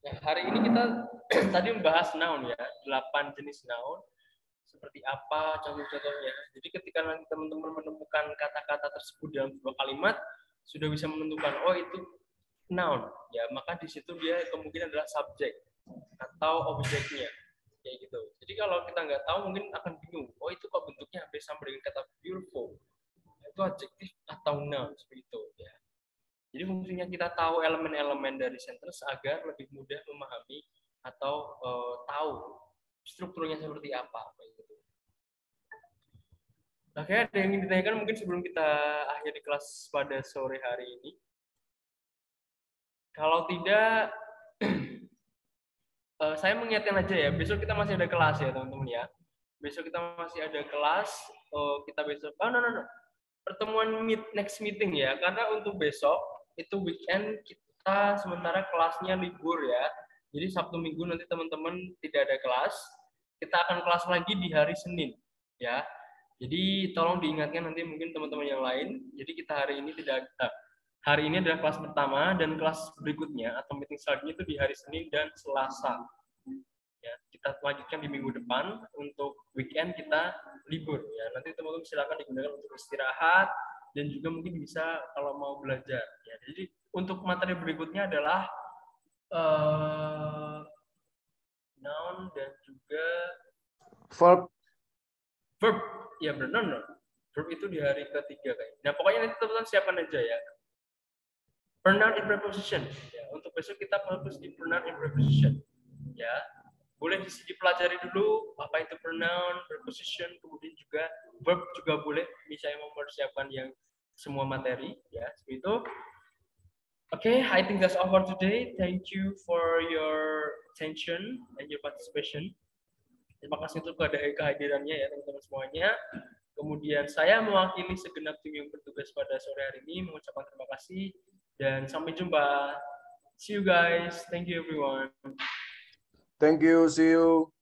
Ya, hari ini kita tadi membahas noun ya, 8 jenis noun. Seperti apa contoh-contohnya. Jadi ketika nanti teman-teman menemukan kata-kata tersebut dalam sebuah kalimat, sudah bisa menentukan, oh itu noun. Ya, maka di situ dia kemungkinan adalah subjek atau objeknya. Kayak gitu. Jadi kalau kita nggak tahu mungkin akan bingung. Oh itu kok bentuknya hampir sama dengan kata beautiful. Itu adjektif atau noun seperti itu ya. Jadi fungsinya kita tahu elemen-elemen dari sentence agar lebih mudah memahami atau tahu strukturnya seperti apa. Gitu. Oke, ada yang ingin ditanyakan mungkin sebelum kita akhiri kelas pada sore hari ini? Kalau tidak, saya mengingatkan aja ya, besok kita masih ada kelas ya teman-teman ya. Besok kita masih ada kelas, kita besok, no. Pertemuan next meeting ya, karena untuk besok, itu weekend kita sementara kelasnya libur ya. Jadi Sabtu Minggu nanti teman-teman tidak ada kelas, kita akan kelas lagi di hari Senin ya. Jadi tolong diingatkan nanti mungkin teman-teman yang lain. Jadi kita hari ini hari ini adalah kelas pertama dan kelas berikutnya atau meeting selanjutnya itu di hari Senin dan Selasa. Ya, kita lanjutkan di minggu depan. Untuk weekend kita libur ya. Nanti teman-teman silakan digunakan untuk istirahat dan juga mungkin bisa kalau mau belajar. Ya, jadi untuk materi berikutnya adalah noun dan juga verb. Ya benar, no. Verb itu di hari ketiga kayaknya. Nah pokoknya nanti teman-teman siapkan aja ya. Pronoun and preposition. Ya, untuk besok kita fokus di pronoun and preposition. Ya, boleh dipelajari dulu apa itu pronoun, preposition, kemudian juga verb juga boleh. Misalnya mempersiapkan yang semua materi. Ya, seperti itu. Okay, I think that's all for today. Thank you for your attention and your participation. Terima kasih untuk kehadirannya ya teman-teman semuanya. Kemudian saya mewakili segenap tim yang bertugas pada sore hari ini mengucapkan terima kasih dan sampai jumpa. See you guys. Thank you everyone. Thank you. See you.